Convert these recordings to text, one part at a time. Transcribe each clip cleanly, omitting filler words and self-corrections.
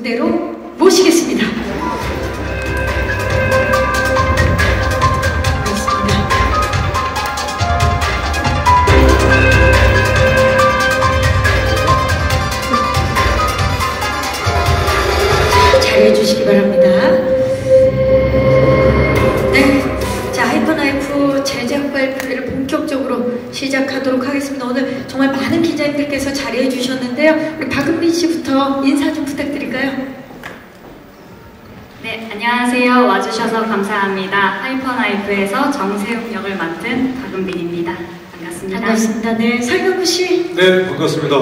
무대로 모시겠습니다. 자리해 주시기 바랍니다. 네, 자, 하이퍼나이프 제작 발표회를 본격적으로 시작하도록 하겠습니다. 오늘 정말 많은 기자님들께서 자리해 주셨는데요. 우리 박은빈 씨부터 인사 좀 부탁드릴까요? 네, 안녕하세요. 와주셔서 감사합니다. 하이퍼나이프에서 정세욱 역을 맡은 박은빈입니다. 반갑습니다. 반갑습니다. 네, 설경구 씨. 네, 반갑습니다.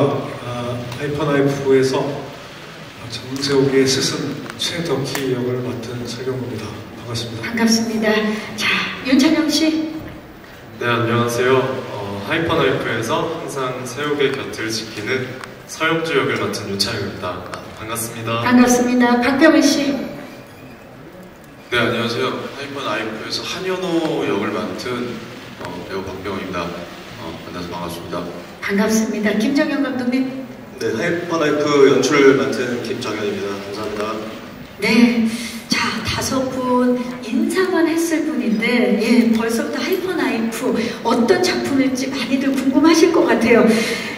하이퍼나이프에서 정세욱의 스승 최덕희 역을 맡은 설경구입니다. 반갑습니다. 반갑습니다. 자, 윤찬영 씨. 네, 안녕하세요. 하이퍼나이프에서 항상 세욱의 곁을 지키는 서영주 역을 맡은 윤찬영입니다. 반갑습니다. 반갑습니다. 박병은 씨. 네, 안녕하세요. 하이퍼나이프에서 한현호 역을 맡은 배우 박병호입니다. 만나서 반갑습니다. 반갑습니다. 김정현 감독님. 네, 하이퍼나이프 연출을 맡은 김정현입니다. 감사합니다. 네, 자, 5분 인사만 했을 뿐인데, 예, 벌써부터 하이퍼나이프 어떤 작품일지 많이들 궁금하실 것 같아요.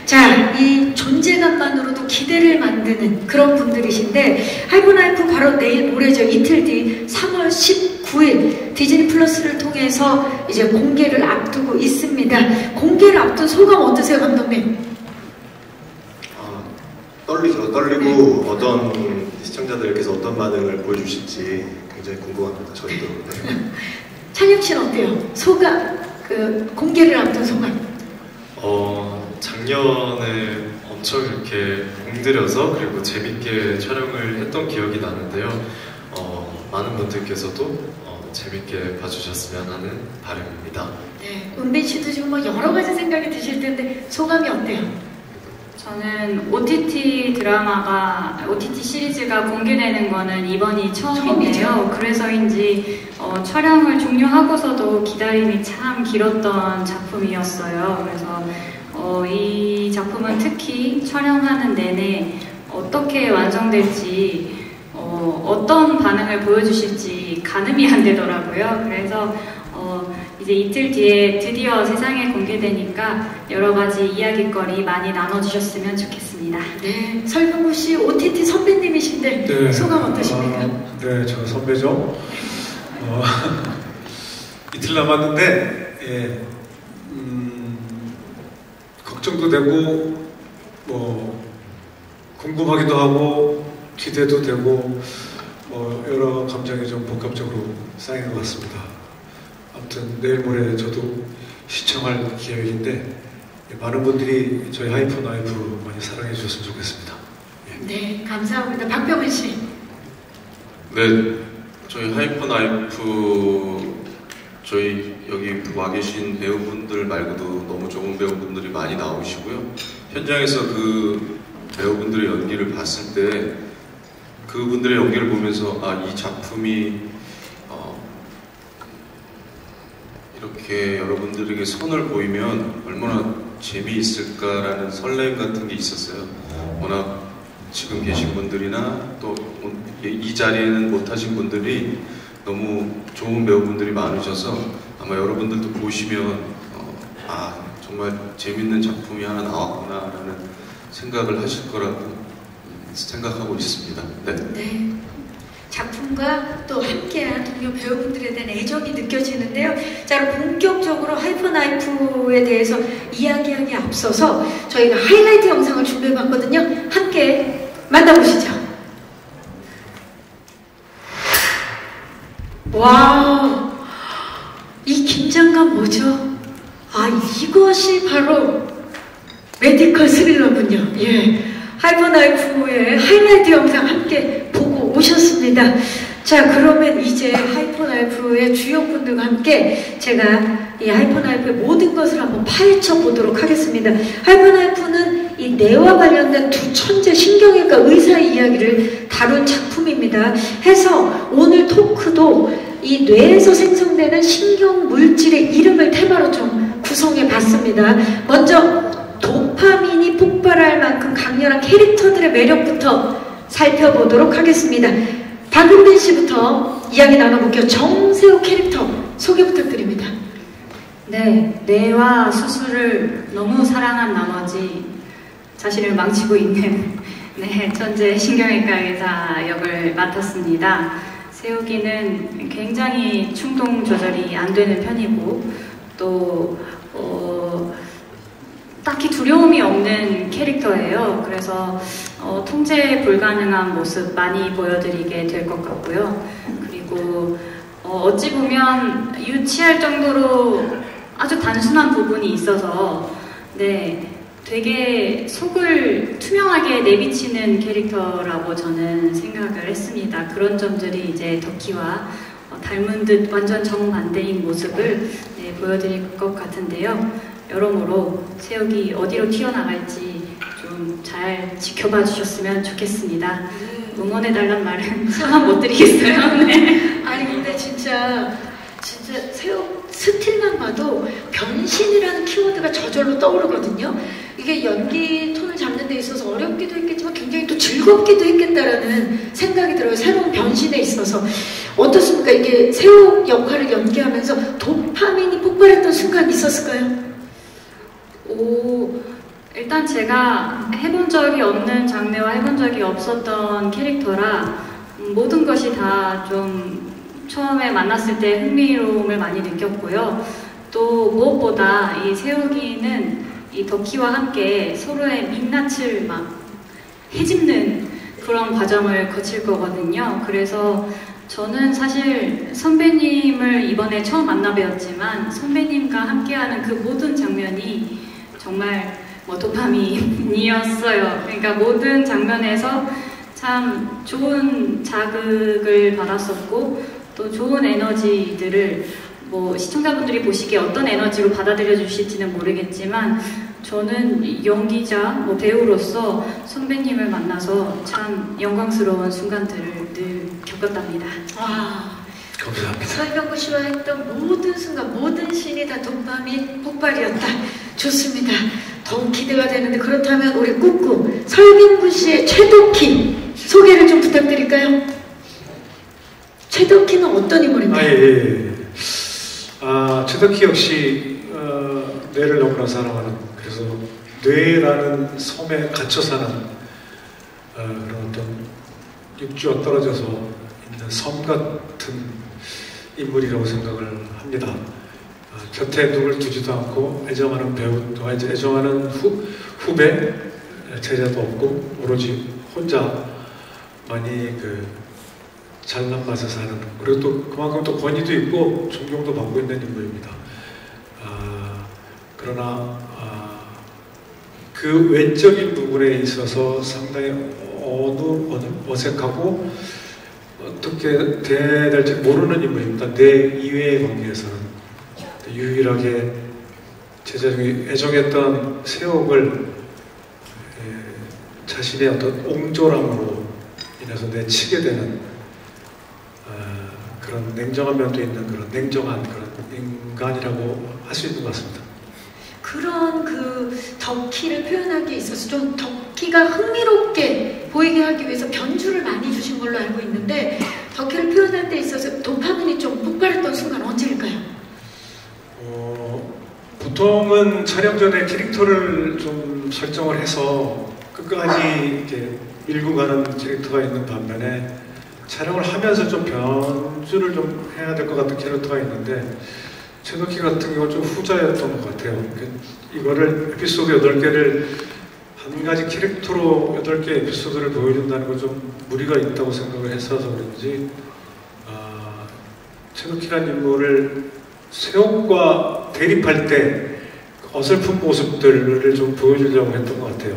자, 이 존재감만으로도 기대를 만드는 그런 분들이신데, 하이퍼나이프 바로 내일 모레죠. 이틀 뒤 3월 19일 디즈니 플러스를 통해서 이제 공개를 앞두고 있습니다. 공개를 앞둔 소감 어떠세요, 감독님? 떨리고 어떤 시청자들께서 어떤 반응을 보여주실지 굉장히 궁금합니다. 저희도. 찬혁 씨는 어때요? 소감, 공개를 앞둔 소감. 작년에 엄청 이렇게 공들여서 그리고 재밌게 촬영을 했던 기억이 나는데요. 많은 분들께서도 재밌게 봐주셨으면 하는 바람입니다. 네, 은빈 씨도 지금 뭐 여러 가지 생각이 드실 텐데 소감이 어때요? 저는 OTT 시리즈가 공개되는 거는 이번이 처음인데요. 그래서인지 촬영을 종료하고서도 기다림이 참 길었던 작품이었어요. 그래서 이 작품은 특히 촬영하는 내내 어떻게 완성될지 어떤 반응을 보여주실지 가늠이 안 되더라고요. 그래서 이제 이틀 뒤에 드디어 세상에 공개되니까 여러 가지 이야기거리 많이 나눠주셨으면 좋겠습니다. 네, 설경구 씨 OTT 선배님이신데 네, 소감 어떠십니까? 네, 저 선배죠. 이틀 남았는데, 예, 걱정도 되고, 뭐 궁금하기도 하고, 기대도 되고, 여러 감정이 좀 복합적으로 쌓인 것 같습니다. 아무튼 내일 모레 저도 시청할 계획인데 많은 분들이 저희 하이퍼나이프 많이 사랑해 주셨으면 좋겠습니다. 예. 네, 감사합니다. 박병은 씨. 네, 저희 하이퍼나이프 저희 여기 와 계신 배우분들 말고도 너무 좋은 배우분들이 많이 나오시고요. 현장에서 그 배우분들의 연기를 봤을 때 그분들의 연기를 보면서 이 작품이 이렇게 여러분들에게 선을 보이면 얼마나 재미있을까라는 설렘 같은 게 있었어요. 워낙 지금 계신 분들이나 또 이 자리에는 못하신 분들이 너무 좋은 배우분들이 많으셔서 아마 여러분들도 보시면 정말 재밌는 작품이 하나 나왔구나라는 생각을 하실 거라고 생각하고 있습니다. 네. 네. 작품과 또 함께한 동료 배우분들에 대한 애정이 느껴지는데요. 자, 그럼 본격적으로 하이퍼나이프에 대해서 이야기하기에 앞서서 저희가 하이라이트 영상을 준비해봤거든요. 함께 만나보시죠. 와우, 이 긴장감 뭐죠? 이것이 바로 메디컬 스릴러군요. 예, 하이퍼나이프의 하이라이트 영상 함께 보고 오셨습니다. 자, 그러면 이제 하이퍼나이프의 주역분들과 함께 제가 이 하이퍼나이프의 모든 것을 한번 파헤쳐 보도록 하겠습니다. 하이퍼나이프는 이 뇌와 관련된 두 천재 신경외과 의사의 이야기를 다룬 작품입니다. 해서 오늘 토크도 이 뇌에서 생성되는 신경 물질의 이름을 테마로 좀 구성해 봤습니다. 먼저 도파민이 폭발할 만큼 강렬한 캐릭터들의 매력부터 살펴보도록 하겠습니다. 박은빈 씨부터 이야기 나눠볼게요. 정세호 캐릭터 소개 부탁드립니다. 네, 뇌와 수술을 너무 사랑한 나머지 자신을 망치고 있는 천재 신경외과 의사 역을 맡았습니다. 세욱이는 굉장히 충동 조절이 안 되는 편이고 또 딱히 두려움이 없는 캐릭터예요. 그래서 통제 불가능한 모습 많이 보여드리게 될 것 같고요. 그리고 어찌 보면 유치할 정도로 아주 단순한 부분이 있어서 되게 속을 투명하게 내비치는 캐릭터라고 저는 생각을 했습니다. 그런 점들이 이제 덕희와 닮은 듯 완전 정반대인 모습을 보여드릴 것 같은데요. 여러모로 세욱이 어디로 튀어나갈지 좀 잘 지켜봐 주셨으면 좋겠습니다. 응원해달란 말은 차마 못 드리겠어요. 네. 아니 근데 진짜 세욱 스틸만 봐도 변신이라는 키워드가 저절로 떠오르거든요. 이게 연기 톤을 잡는 데 있어서 어렵기도 했겠지만 굉장히 또 즐겁기도 했겠다라는 생각이 들어요. 새로운 변신에 있어서. 어떻습니까? 이게 세욱 역할을 연기하면서 도파민이 폭발했던 순간이 있었을까요? 일단 제가 해본 적이 없는 장르와 해본 적이 없었던 캐릭터라 모든 것이 다 좀 처음에 만났을 때 흥미로움을 많이 느꼈고요. 또 무엇보다 이 세욱이는 이 덕희와 함께 서로의 민낯을 막 헤집는 그런 과정을 거칠 거거든요. 그래서 저는 사실 선배님을 이번에 처음 만나 뵈었지만 선배님과 함께하는 그 모든 장면이 정말 도파민이었어요. 그러니까 모든 장면에서 참 좋은 자극을 받았었고 또 좋은 에너지들을 시청자분들이 보시기에 어떤 에너지로 받아들여 주실지는 모르겠지만 저는 연기자, 배우로서 선배님을 만나서 참 영광스러운 순간들을 늘 겪었답니다. 감사합니다. 설경구 씨와 했던 모든 순간, 모든 씬이 다 도파민 폭발이었다. 좋습니다. 더욱 기대가 되는데 그렇다면 우리 꾹꾹 설경구 씨의 최덕희 소개를 좀 부탁드릴까요? 최덕희는 어떤 인물인가요? 최덕희 역시 뇌를 너무나 사랑하는, 그래서 뇌라는 섬에 갇혀 사는 그런 어떤 육지와 떨어져서 있는 섬 같은 인물이라고 생각을 합니다. 곁에 누굴 두지도 않고 애정하는 배우, 또 애정하는 후배, 제자도 없고 오로지 혼자만이 잘난 맛에 사는, 그리고 또 그만큼 또 권위도 있고 존경도 받고 있는 인물입니다. 그러나 그 외적인 부분에 있어서 상당히 어색하고 어떻게 대해야 될지 모르는 인물입니다. 내 이외의 관계에서는 유일하게 제자 중에 애정했던 세욱을 자신의 어떤 옹졸함으로 인해서 내치게 되는 그런 냉정한 면도 있는 그런 냉정한 그런 인간이라고 할 수 있는 것 같습니다. 그런 덕희를 표현하기에 있어서 좀 덕희가 흥미롭게 보이게 하기 위해서 변주를 많이 주신 걸로 알고 있는데 덕희를 표현할 때 있어서 도파민이 좀 폭발했던 순간 언제일까요? 보통은 촬영 전에 캐릭터를 좀 설정을 해서 끝까지 이렇게 밀고 가는 캐릭터가 있는 반면에 촬영을 하면서 좀 변주를 좀 해야 될 것 같은 캐릭터가 있는데 최덕희 같은 경우는 좀 후자였던 것 같아요. 이거를 에피소드 8개를 한 가지 캐릭터로 8개 에피소드를 보여준다는 건 좀 무리가 있다고 생각을 했어서 그런지 최덕희라는 인물을 세욱과 대립할 때 어설픈 모습들을 좀 보여주려고 했던 것 같아요.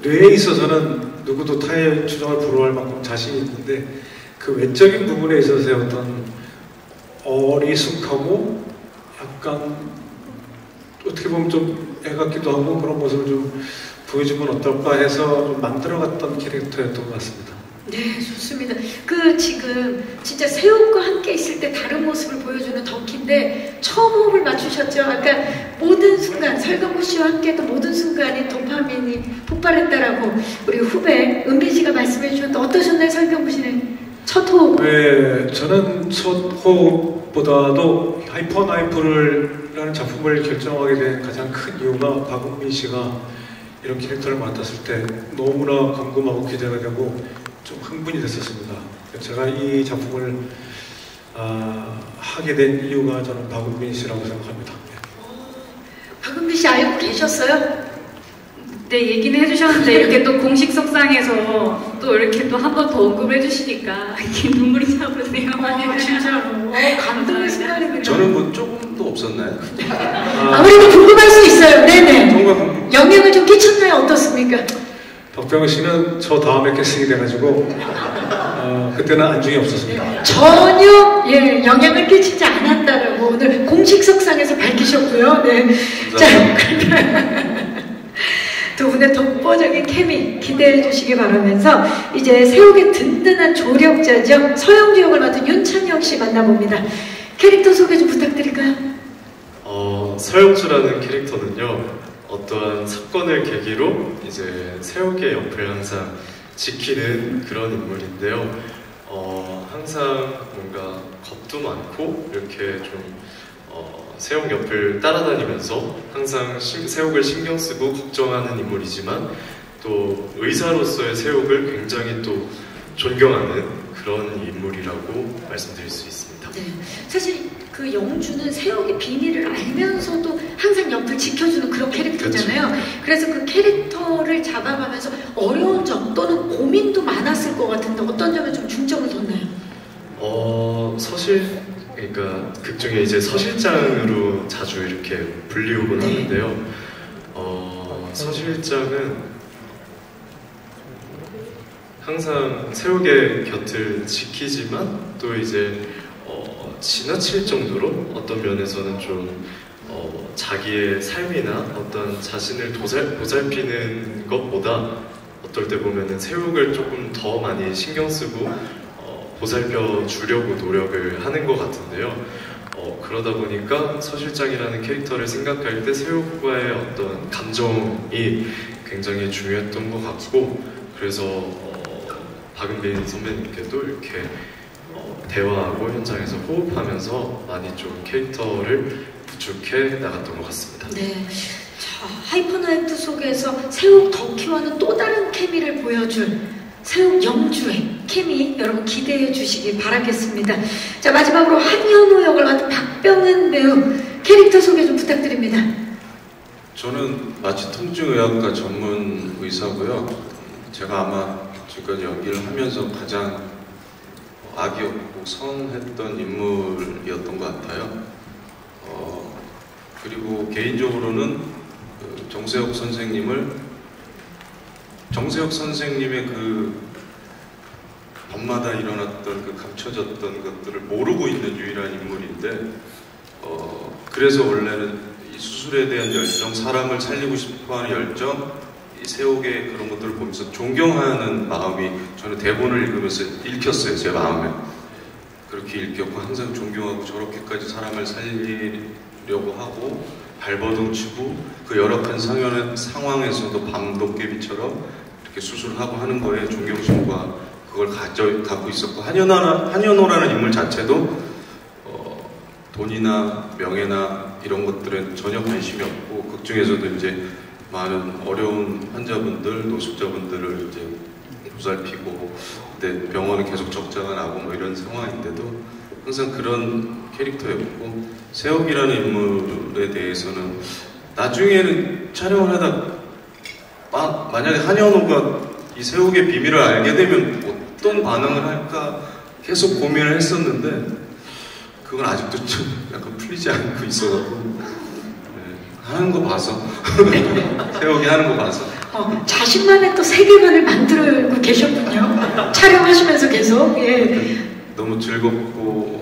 뇌에 있어서는 누구도 타의 주장을 불허할 만큼 자신이 있는데 그 외적인 부분에 있어서의 어떤 어리숙하고 약간 어떻게 보면 좀 애 같기도 하고 그런 모습을 좀 보여주면 어떨까 해서 좀 만들어갔던 캐릭터였던 것 같습니다. 네, 좋습니다. 그 지금 진짜 새우과 함께 있을 때 다른 모습을 보여주는 덕희인데 처음 호흡을 맞추셨죠? 아까 모든 순간 설경구 씨와 함께했던 모든 순간이 도파민이 폭발했다라고 우리 후배 은빈 씨가 말씀해 주셨는데 어떠셨나요, 설경구 씨는 첫 호흡? 네, 저는 첫 호흡보다도 하이퍼나이프라는 작품을 결정하게 된 가장 큰 이유가 박은빈 씨가 이런 캐릭터를 맡았을 때 너무나 궁금하고 기대가 되고 좀 흥분이 됐었습니다. 제가 이 작품을 하게 된 이유가 저는 박은빈 씨라고 생각합니다. 박은빈 씨 알고 계셨어요? 네, 얘기는 해주셨는데 이렇게 또 공식 석상에서 또 이렇게 또 한 번 더 언급을 해주시니까 이렇게 눈물이 차오르네요. 진짜로. 감동의 순간이군요. 저는 뭐 조금도 없었나요? 아무래도 궁금할 수 있어요. 네네. 정말 영향을 좀 끼쳤나요? 어떻습니까? 덕병 씨는 저 다음에 캐스팅이 돼가지고 그때는 안중이 없었습니다. 전혀 영향을 끼치지 않았다라고 오늘 공식 석상에서 밝히셨고요. 네. 자, 두 분의 독보적인 케미 기대해 주시기 바라면서 이제 새우의 든든한 조력자죠. 서영주 역을 맡은 윤찬혁 씨 만나봅니다. 캐릭터 소개 좀 부탁드릴까요? 서영주라는 캐릭터는요, 어떠한 사건을 계기로 이제 새우의 옆을 항상 지키는 그런 인물인데요. 항상 뭔가 겁도 많고 이렇게 좀 새우 옆을 따라다니면서 항상 새우를 신경 쓰고 걱정하는 인물이지만 또 의사로서의 새우를 굉장히 또 존경하는 그런 인물이라고 말씀드릴 수 있습니다. 네, 사실 그 영주는 새우의 비밀을 알면서도 항상 옆을 지켜주는 그런 캐릭터잖아요. 그래서 그 캐릭터를 잡아가면서 어려운 점 또는 고민도 많았을 것 같은데 어떤 점에 좀 중점을 뒀나요? 그러니까 극 중에 이제 서실장으로 자주 이렇게 불리우곤 하는데요. 서실장은 항상 새우의 곁을 지키지만 또 이제 지나칠 정도로 어떤 면에서는 좀 자기의 삶이나 어떤 자신을 보살피는 것보다 어떨 때 보면은 새우를 조금 더 많이 신경 쓰고 보살펴 주려고 노력을 하는 것 같은데요. 그러다 보니까 서실장이라는 캐릭터를 생각할 때 새우과의 어떤 감정이 굉장히 중요했던 것 같고, 그래서 박은빈 선배님께도 이렇게 대화하고 현장에서 호흡하면서 많이 좀 캐릭터를 구축해 나갔던 것 같습니다. 네. 자, 하이퍼나이프 속에서 새우 덕희와는 또 다른 케미를 보여줄 새우 영주의 케미 여러분 기대해 주시기 바라겠습니다. 자, 마지막으로 한현호 역을 맡은 박병은 배우 캐릭터 소개 좀 부탁드립니다. 저는 마취 통증의학과 전문 의사고요. 제가 아마 지금까지 연기를 하면서 가장 악이 없고 선했던 인물이었던 것 같아요. 그리고 개인적으로는 정세혁 선생님의 그 밤마다 일어났던 그 감춰졌던 것들을 모르고 있는 유일한 인물인데, 그래서 원래는 이 수술에 대한 열정, 사람을 살리고 싶어하는 열정, 이 세옥의 그런 것들을 보면서 존경하는 마음이 저는 대본을 읽으면서 읽혔어요, 제 마음에. 그렇게 읽혔고 항상 존경하고 저렇게까지 사람을 살리려고 하고 발버둥치고 그 열악한 상황에서도 밤도깨비처럼 이렇게 수술하고 하는 거에 존경심과 그걸 갖고 있었고, 한현호라는 인물 자체도 돈이나 명예나 이런 것들은 전혀 관심이 없고, 극 중에서도 이제 많은 어려운 환자분들, 노숙자분들을 이제 보살피고, 근데 병원은 계속 적자가 나고 뭐 이런 상황인데도 항상 그런 캐릭터였고, 세옥이라는 인물에 대해서는 나중에는 촬영을 하다 만약에 한현호가 이 세옥의 비밀을 알게 되면 어떤 반응을 할까 계속 고민을 했었는데, 그건 아직도 좀 약간 풀리지 않고 있어가지고 하는 거 봐서 세옥이 하는 거 봐서 자신만의 또 세계관을 만들고 계셨군요. 촬영하시면서 계속. 너무 즐겁고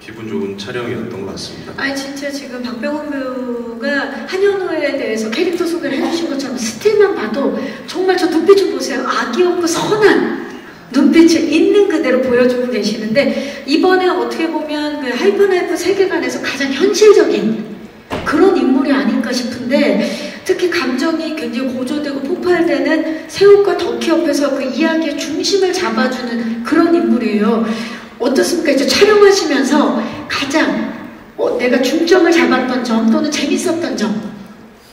기분 좋은 촬영이었던 것 같습니다. 아니 진짜 지금 박병은 배우가 한현호에 대해서 캐릭터 소개를 해주신 것처럼 스틸만 봐도 정말 저 눈빛 좀 보세요. 악이 없고 선한 눈빛을 있는 그대로 보여주고 계시는데 이번에 어떻게 보면 그 하이퍼나이프 세계관에서 가장 현실적인 그런 인물이 아닐까 싶은데 특히 감정이 굉장히 고조되고 폭발되는 세욱과 덕희 옆에서 그 이야기의 중심을 잡아주는 그런 인물이에요. 어떻습니까? 이제 촬영하시면서 가장 내가 중점을 잡았던 점 또는 재밌었던 점.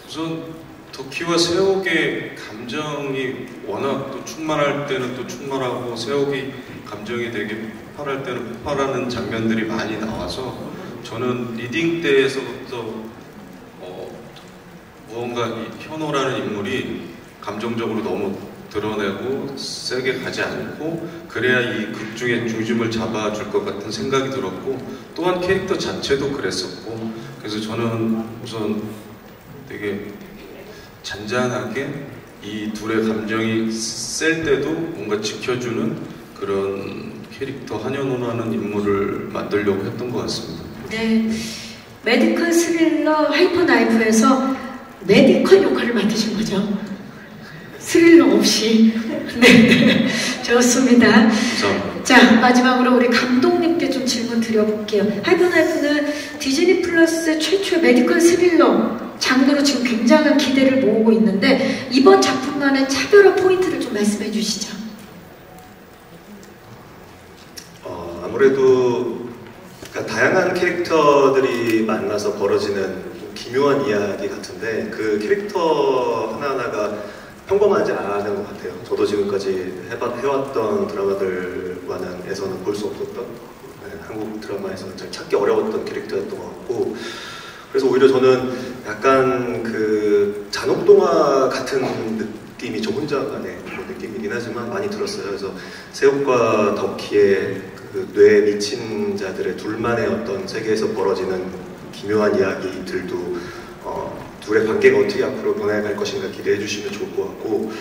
우선 덕희와 세욱의 감정이 워낙 또 충만할 때는 또 충만하고 세욱이 감정이 되게 폭발할 때는 폭발하는 장면들이 많이 나와서 저는 리딩 때에서부터 무언가 이 현호라는 인물이 감정적으로 너무 드러내고 세게 가지 않고 그래야 이 극중의 중심을 잡아줄 것 같은 생각이 들었고 또한 캐릭터 자체도 그랬었고 그래서 저는 우선 되게 잔잔하게 이 둘의 감정이 셀 때도 뭔가 지켜주는 그런 캐릭터 한현호라는 인물을 만들려고 했던 것 같습니다. 네, 메디컬 스릴러 하이퍼나이프에서 메디컬 역할을 맡으신 거죠? 스릴러 없이. 네, 좋습니다. 감사합니다. 자, 마지막으로 우리 감독님께 좀 질문 드려볼게요. 하이퍼나이프는 디즈니 플러스 최초의 메디컬 스릴러 장르로 지금 굉장한 기대를 모으고 있는데 이번 작품만의 차별화 포인트를 좀 말씀해 주시죠. 아무래도 그러니까 다양한 캐릭터들이 만나서 벌어지는 기묘한 이야기 같은데 그 캐릭터 하나하나가 평범하지 않은 것 같아요. 저도 지금까지 해왔던 드라마들과는 볼 수 없었던 한국 드라마에서는 잘 찾기 어려웠던 캐릭터였던 것 같고 그래서 오히려 저는 약간 그 잔혹동화 같은 느낌이 저 혼자만의 느낌이긴 하지만 많이 들었어요. 그래서 세욱과 덕희의 그 뇌에 미친 자들의 둘만의 어떤 세계에서 벌어지는 기묘한 이야기들도 둘의 관계가 어떻게 앞으로 변해갈 것인가 기대해 주시면 좋을 것 같고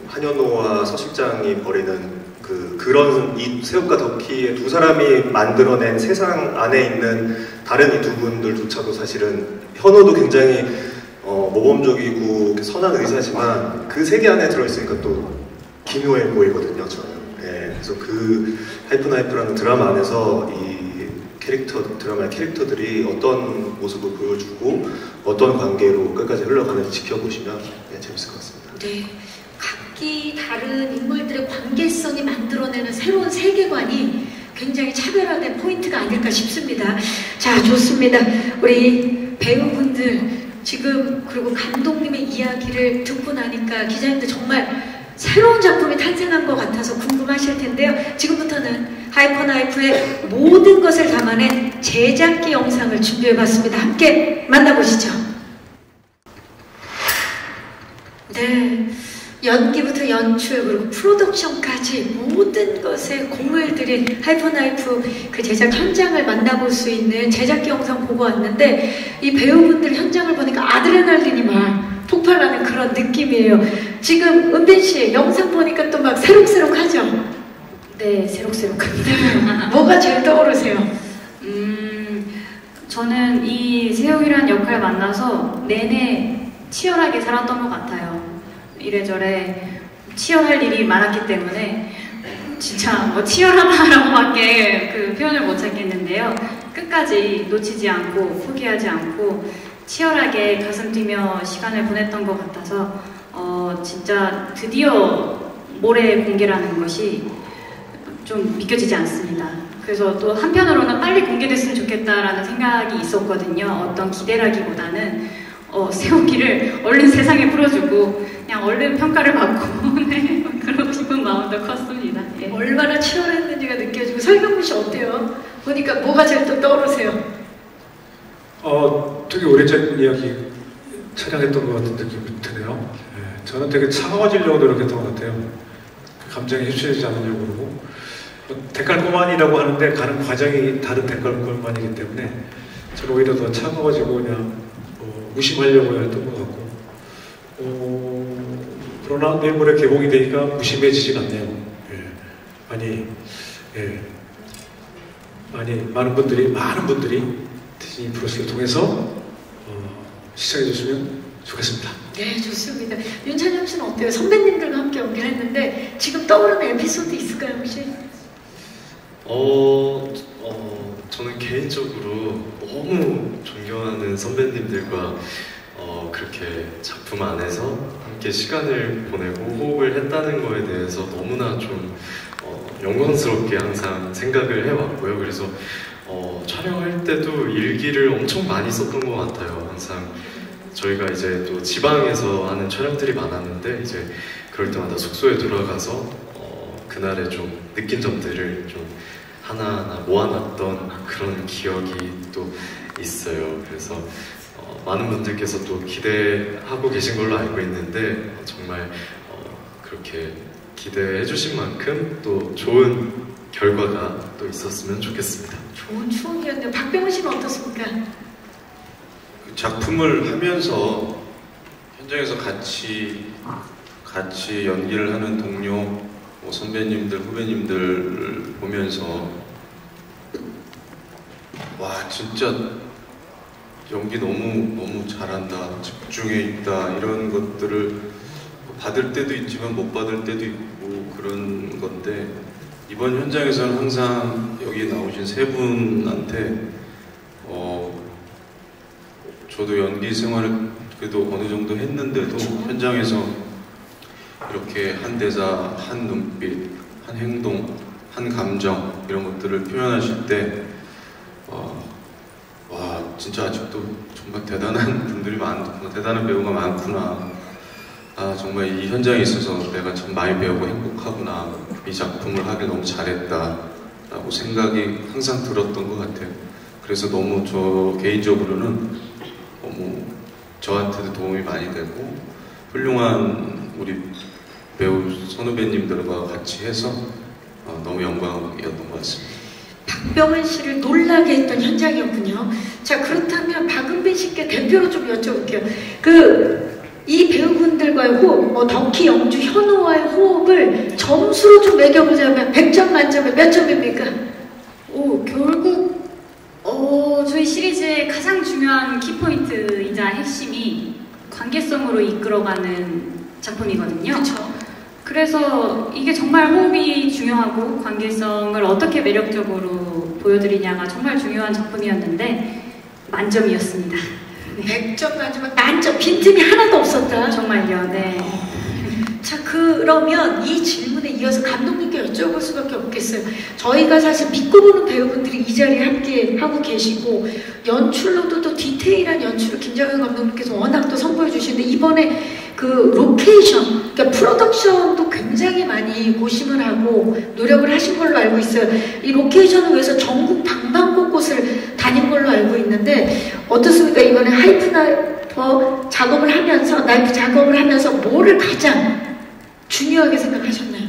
한현호와 서 실장이 벌이는 그런 이 세욱과 덕희의 두 사람이 만들어낸 세상 안에 있는 다른 이 두 분들조차도 사실은 현호도 굉장히 모범적이고 선한 의사지만 그 세계 안에 들어있으니까 또 기묘해 보이거든요, 저는. 예, 그래서 그 하이퍼나이프라는 드라마 안에서 이 드라마의 캐릭터들이 어떤 모습을 보여주고 어떤 관계로 끝까지 흘러가는지 지켜보시면 재밌을 것 같습니다. 네, 각기 다른 인물들의 관계성이 만들어내는 새로운 세계관이 굉장히 차별화된 포인트가 아닐까 싶습니다. 자, 좋습니다. 우리 배우분들 지금 그리고 감독님의 이야기를 듣고 나니까 기자님들 정말 새로운 작품이 탄생한 것 같아서 궁금하실 텐데요. 지금부터는 하이퍼나이프의 모든 것을 담아낸 제작기 영상을 준비해봤습니다. 함께 만나보시죠. 네, 연기부터 연출 그리고 프로덕션까지 모든 것에 공을 들인 하이퍼나이프 그 제작 현장을 만나볼 수 있는 제작기 영상 보고 왔는데 이 배우분들 현장을 보니까 아드레날린이 막 폭발하는 그런 느낌이에요. 지금 은빈씨 영상 보니까 또 막 새록새록하죠? 네, 새록새록합니다. 뭐가 제일 떠오르세요? 저는 이 세욱이라는 역할 만나서 내내 치열하게 살았던 것 같아요. 이래저래 치열할 일이 많았기 때문에 진짜 뭐 치열하다라고밖에 그 표현을 못 찾겠는데요. 끝까지 놓치지 않고 포기하지 않고 치열하게 가슴 뛰며 시간을 보냈던 것 같아서 진짜 드디어 모레 공개라는 것이 좀 믿겨지지 않습니다. 그래서 또 한편으로는 빨리 공개됐으면 좋겠다라는 생각이 있었거든요. 어떤 기대라기보다는 세욱이를 얼른 세상에 풀어주고 그냥 얼른 평가를 받고 네, 그러고 싶은 마음도 컸습니다. 예. 얼마나 치열했는지가 느껴지고 설경구 씨 어때요? 보니까 뭐가 제일 또 떠오르세요? 되게 오래전 이야기 촬영했던 것 같은 느낌이 드네요. 예, 저는 되게 차가워지려고 노력했던 것 같아요. 감정에 휩쓸리지 않으려고 그러고 데칼코마니라고 하는데 가는 과정이 다른 데칼코마니이기 때문에 저는 오히려 더 차가워지고 그냥 무심하려고 했던 것 같고 그러나 내일 모레 개봉이 되니까 무심해지진 않네요. 많은 분들이 디즈니 플러스를 통해서 시청해 주시면 좋겠습니다. 네, 좋습니다. 윤찬영 씨는 어때요? 선배님들과 함께 연기를 했는데 지금 떠오르는 에피소드 있을까요, 혹시? 저는 개인적으로 너무 존경하는 선배님들과 그렇게 작품 안에서 함께 시간을 보내고 호흡을 했다는 거에 대해서 너무나 좀 영광스럽게 항상 생각을 해왔고요. 그래서 촬영할 때도 일기를 엄청 많이 썼던 것 같아요. 항상 저희가 이제 또 지방에서 하는 촬영들이 많았는데 이제 그럴 때마다 숙소에 돌아가서 그날의 좀 느낀 점들을 좀 하나하나 모아놨던 그런 기억이 또 있어요. 그래서 많은 분들께서 또 기대하고 계신 걸로 알고 있는데 정말 그렇게 기대해 주신 만큼 또 좋은 결과가 또 있었으면 좋겠습니다. 좋은 추억이었네요. 박병훈 씨는 어떻습니까? 그 작품을 하면서 현장에서 같이 연기를 하는 동료, 선배님들, 후배님들을 보면서 와 진짜 연기 너무 잘한다, 집중해 있다 이런 것들을 받을 때도 있지만 못 받을 때도 있고 그런 건데 이번 현장에서는 항상 여기 나오신 세 분한테 저도 연기 생활을 그래도 어느 정도 했는데도 현장에서 이렇게 한 대사, 한 눈빛, 한 행동, 한 감정 이런 것들을 표현하실 때 와 진짜 아직도 정말 대단한 분들이 많구나, 대단한 배우가 많구나. 아 정말 이 현장에 있어서 내가 참 많이 배우고 행복하구나. 이 작품을 하길 너무 잘했다 라고 생각이 항상 들었던 것 같아요. 그래서 너무 저 개인적으로는 너무 저한테도 도움이 많이 되고 훌륭한 우리 배우 선후배님들과 같이 해서 너무 영광이었던 것 같습니다. 박병훈 씨를 놀라게 했던 현장이었군요. 자, 그렇다면 박은빈 씨께 대표로 좀 여쭤볼게요. 이 배우분들과의 호흡, 덕희, 영주, 현우와의 호흡을 점수로 좀 매겨보자면 100점 만점에 몇 점입니까? 결국 저희 시리즈의 가장 중요한 키포인트이자 핵심이 관계성으로 이끌어가는 작품이거든요. 그렇죠. 그래서 이게 정말 호흡이 중요하고 관계성을 어떻게 매력적으로 보여드리냐가 정말 중요한 작품이었는데 만점이었습니다. 네. 100점 만점에 만점, 빈틈이 하나도 없었다. 정말요. 네. 자, 그러면 이 질문에 이어서 감독님께 여쭤볼 수밖에 없겠어요. 저희가 사실 믿고 보는 배우분들이 이 자리에 함께 하고 계시고 연출로도 또 디테일한 연출을 김정현 감독님께서 워낙 또 선보여 주시는데 이번에 그 로케이션, 그러니까 프로덕션도 굉장히 많이 고심을 하고 노력을 하신 걸로 알고 있어요. 이 로케이션을 위해서 전국 방방곳곳을 다닌 걸로 알고 있는데 어떻습니까? 이번에 하이프나이프 작업을 하면서 뭐를 가장 중요하게 생각하셨나요?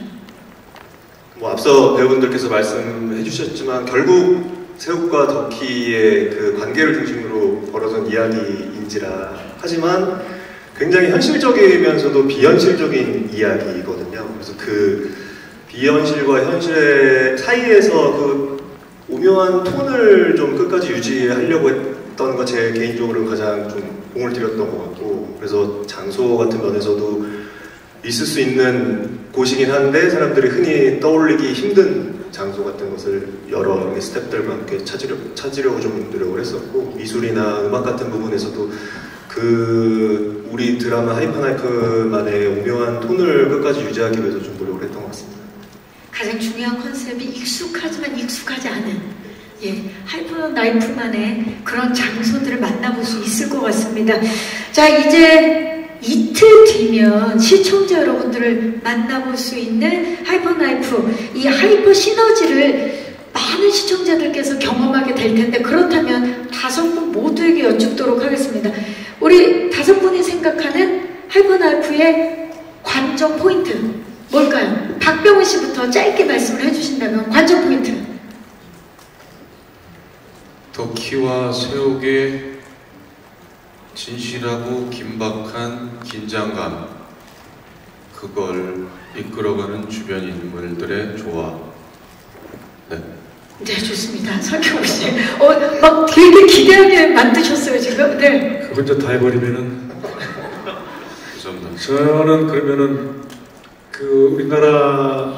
뭐 앞서 배우분들께서 말씀해 주셨지만 결국 새우과 덕희의 그 관계를 중심으로 벌어진 이야기인지라 하지만 굉장히 현실적이면서도 비현실적인 이야기거든요. 그래서 그 비현실과 현실의 사이에서 그 오묘한 톤을 좀 끝까지 유지하려고 했던 거 제 개인적으로 가장 좀 공을 들였던 것 같고 그래서 장소 같은 면에서도 있을 수 있는 곳이긴 한데 사람들이 흔히 떠올리기 힘든 장소 같은 것을 여러 스태프들과 함께 찾으려고 좀 노력을 했었고 미술이나 음악 같은 부분에서도 그 우리 드라마 하이퍼나이프만의 오묘한 톤을 끝까지 유지하기 위해서 좀 노력을 했던 것 같습니다. 가장 중요한 컨셉이 익숙하지만 익숙하지 않은 하이퍼나이프만의 그런 장소들을 만나볼 수 있을 것 같습니다. 자, 이제 이틀 뒤면 시청자 여러분들을 만나볼 수 있는 하이퍼나이프, 이 하이퍼 시너지를 많은 시청자들께서 경험하게 될 텐데 그렇다면 5분 모두에게 여쭙도록 하겠습니다. 우리 5분이 생각하는 하이퍼나이프의 관전 포인트 뭘까요? 박병훈 씨부터 짧게 말씀을 해주신다면 관전 포인트. 덕희와 세옥의 진실하고 긴박한 긴장감, 그걸 이끌어가는 주변 인물들의 조화. 네. 네, 좋습니다. 설경우 씨. 막 되게 기대하게 만드셨어요, 지금. 네. 그걸 다 해버리면은 저는 그러면은 그 우리나라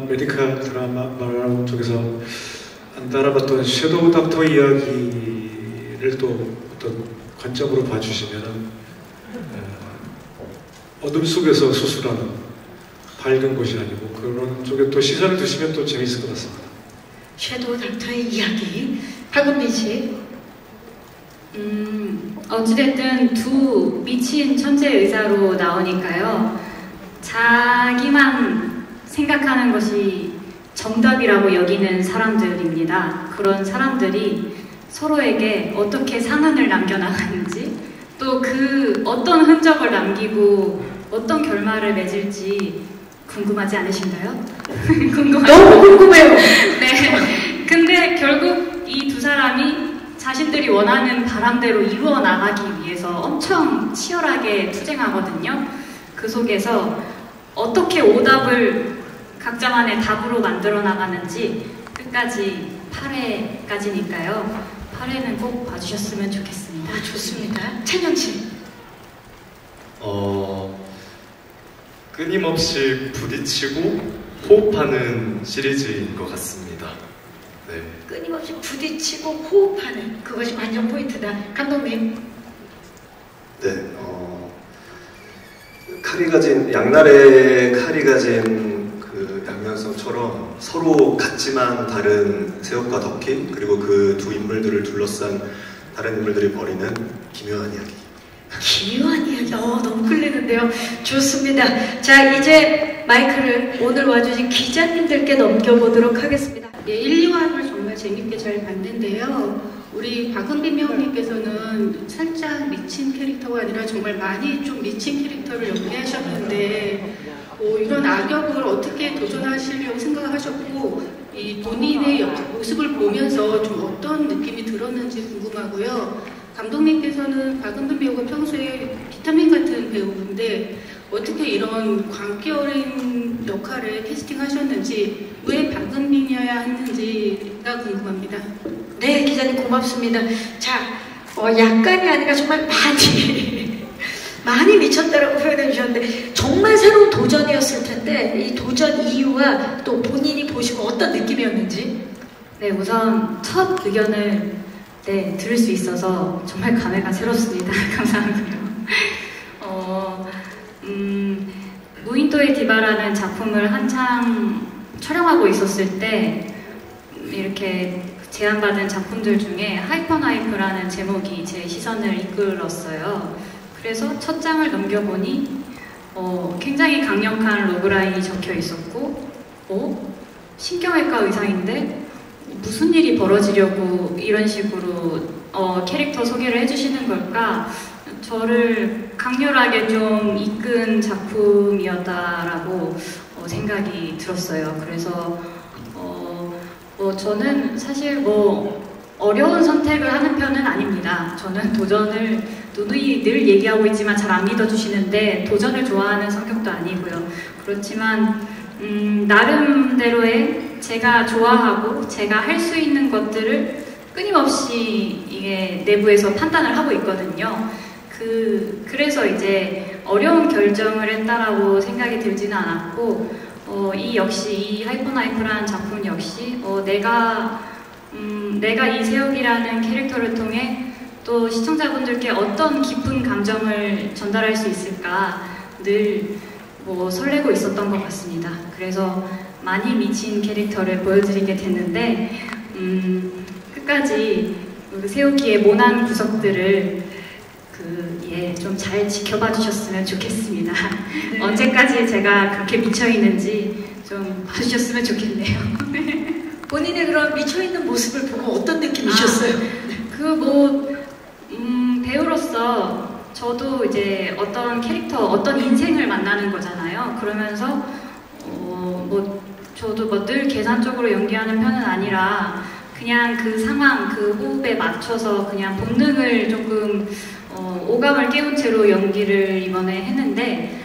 메디컬 드라마 쪽에서 안 따라봤던 섀도우 닥터 이야기를 또 어떤 관점으로 봐주시면은 어둠 속에서 수술하는 밝은 곳이 아니고 그런 쪽에 또 시선을 두시면 또 재밌을 것 같습니다. 섀도우 닥터의 이야기, 박은미 씨. 어찌됐든 두 미친 천재 의사로 나오니까요. 자기만 생각하는 것이 정답이라고 여기는 사람들입니다. 그런 사람들이 서로에게 어떻게 상흔을 남겨나가는지, 또 그 어떤 흔적을 남기고 어떤 결말을 맺을지 궁금하지 않으신가요? 너무 궁금해요. 네. 근데 결국 이 두 사람이 자신들이 원하는 바람대로 이루어 나가기 위해서 엄청 치열하게 투쟁하거든요. 그 속에서 어떻게 오답을 각자만의 답으로 만들어 나가는지 끝까지 8회까지니까요. 8회는 꼭 봐주셨으면 좋겠습니다. 좋습니다. 찬영 씨. 끊임없이 부딪히고 호흡하는 시리즈인 것 같습니다. 네. 끊임없이 부딪히고 호흡하는 그것이 완전 포인트다. 감독님. 네, 칼이 가진 양날의 칼이 가진 그 양면성처럼 서로 같지만 다른 세혁과 덕희 그리고 그 두 인물들을 둘러싼 다른 인물들이 벌이는 기묘한 이야기. 기묘한 이야기. 너무 끌리는데요. 좋습니다. 자, 이제 마이크를 오늘 와주신 기자님들께 넘겨보도록 하겠습니다. 예, 1, 2화를 정말 재밌게 잘 봤는데요. 우리 박은빈 배우님께서는 살짝 미친 캐릭터가 아니라 정말 많이 좀 미친 캐릭터를 연기하셨는데 이런 악역을 어떻게 도전하시려고 생각하셨고 이 본인의 모습을 보면서 좀 어떤 느낌이 들었는지 궁금하고요. 감독님께서는 박은빈 배우가 평소에 비타민 같은 배우인데 어떻게 이런 광기 어린 역할을 캐스팅하셨는지, 왜 박은빈이어야 했는지가 궁금합니다. 네, 기자님 고맙습니다. 자, 약간이 아니라 정말 많이 미쳤다라고 표현해 주셨는데 정말 새로운 도전이었을 텐데 이 도전 이유와 또 본인이 보시고 어떤 느낌이었는지. 네, 우선 첫 의견을 들을 수 있어서 정말 감회가 새롭습니다. 감사하고요. 무인도의 디바라는 작품을 한창 촬영하고 있었을 때 이렇게 제안받은 작품들 중에 하이퍼나이프라는 제목이 제 시선을 이끌었어요. 그래서 첫 장을 넘겨보니 굉장히 강력한 로그라인이 적혀 있었고 신경외과 의사인데 무슨 일이 벌어지려고 이런 식으로 캐릭터 소개를 해주시는 걸까? 저를 강렬하게 좀 이끈 작품이었다라고 생각이 들었어요. 그래서 저는 사실 어려운 선택을 하는 편은 아닙니다. 저는 도전을 누누이 늘 얘기하고 있지만 잘 안 믿어주시는데 도전을 좋아하는 성격도 아니고요. 그렇지만 나름대로의 제가 좋아하고 제가 할 수 있는 것들을 끊임없이 이게 내부에서 판단을 하고 있거든요. 그래서 이제 어려운 결정을 했다라고 생각이 들지는 않았고 이 하이퍼나이프라는 작품 역시 내가 이 세혁이라는 캐릭터를 통해 또 시청자분들께 어떤 깊은 감정을 전달할 수 있을까 늘 설레고 있었던 것 같습니다. 그래서 많이 미친 캐릭터를 보여드리게 됐는데 끝까지 세혁이의 모난 구석들을 좀 잘 지켜봐 주셨으면 좋겠습니다. 언제까지 제가 그렇게 미쳐있는지 좀 봐주셨으면 좋겠네요. 본인의 그런 미쳐있는 모습을 보고 어떤 느낌이셨어요? 배우로서 저도 이제 어떤 캐릭터, 어떤 인생을 만나는 거잖아요. 그러면서 저도 늘 계산적으로 연기하는 편은 아니라 그냥 그 상황, 그 호흡에 맞춰서 그냥 본능을 조금 오감을 깨운 채로 연기를 이번에 했는데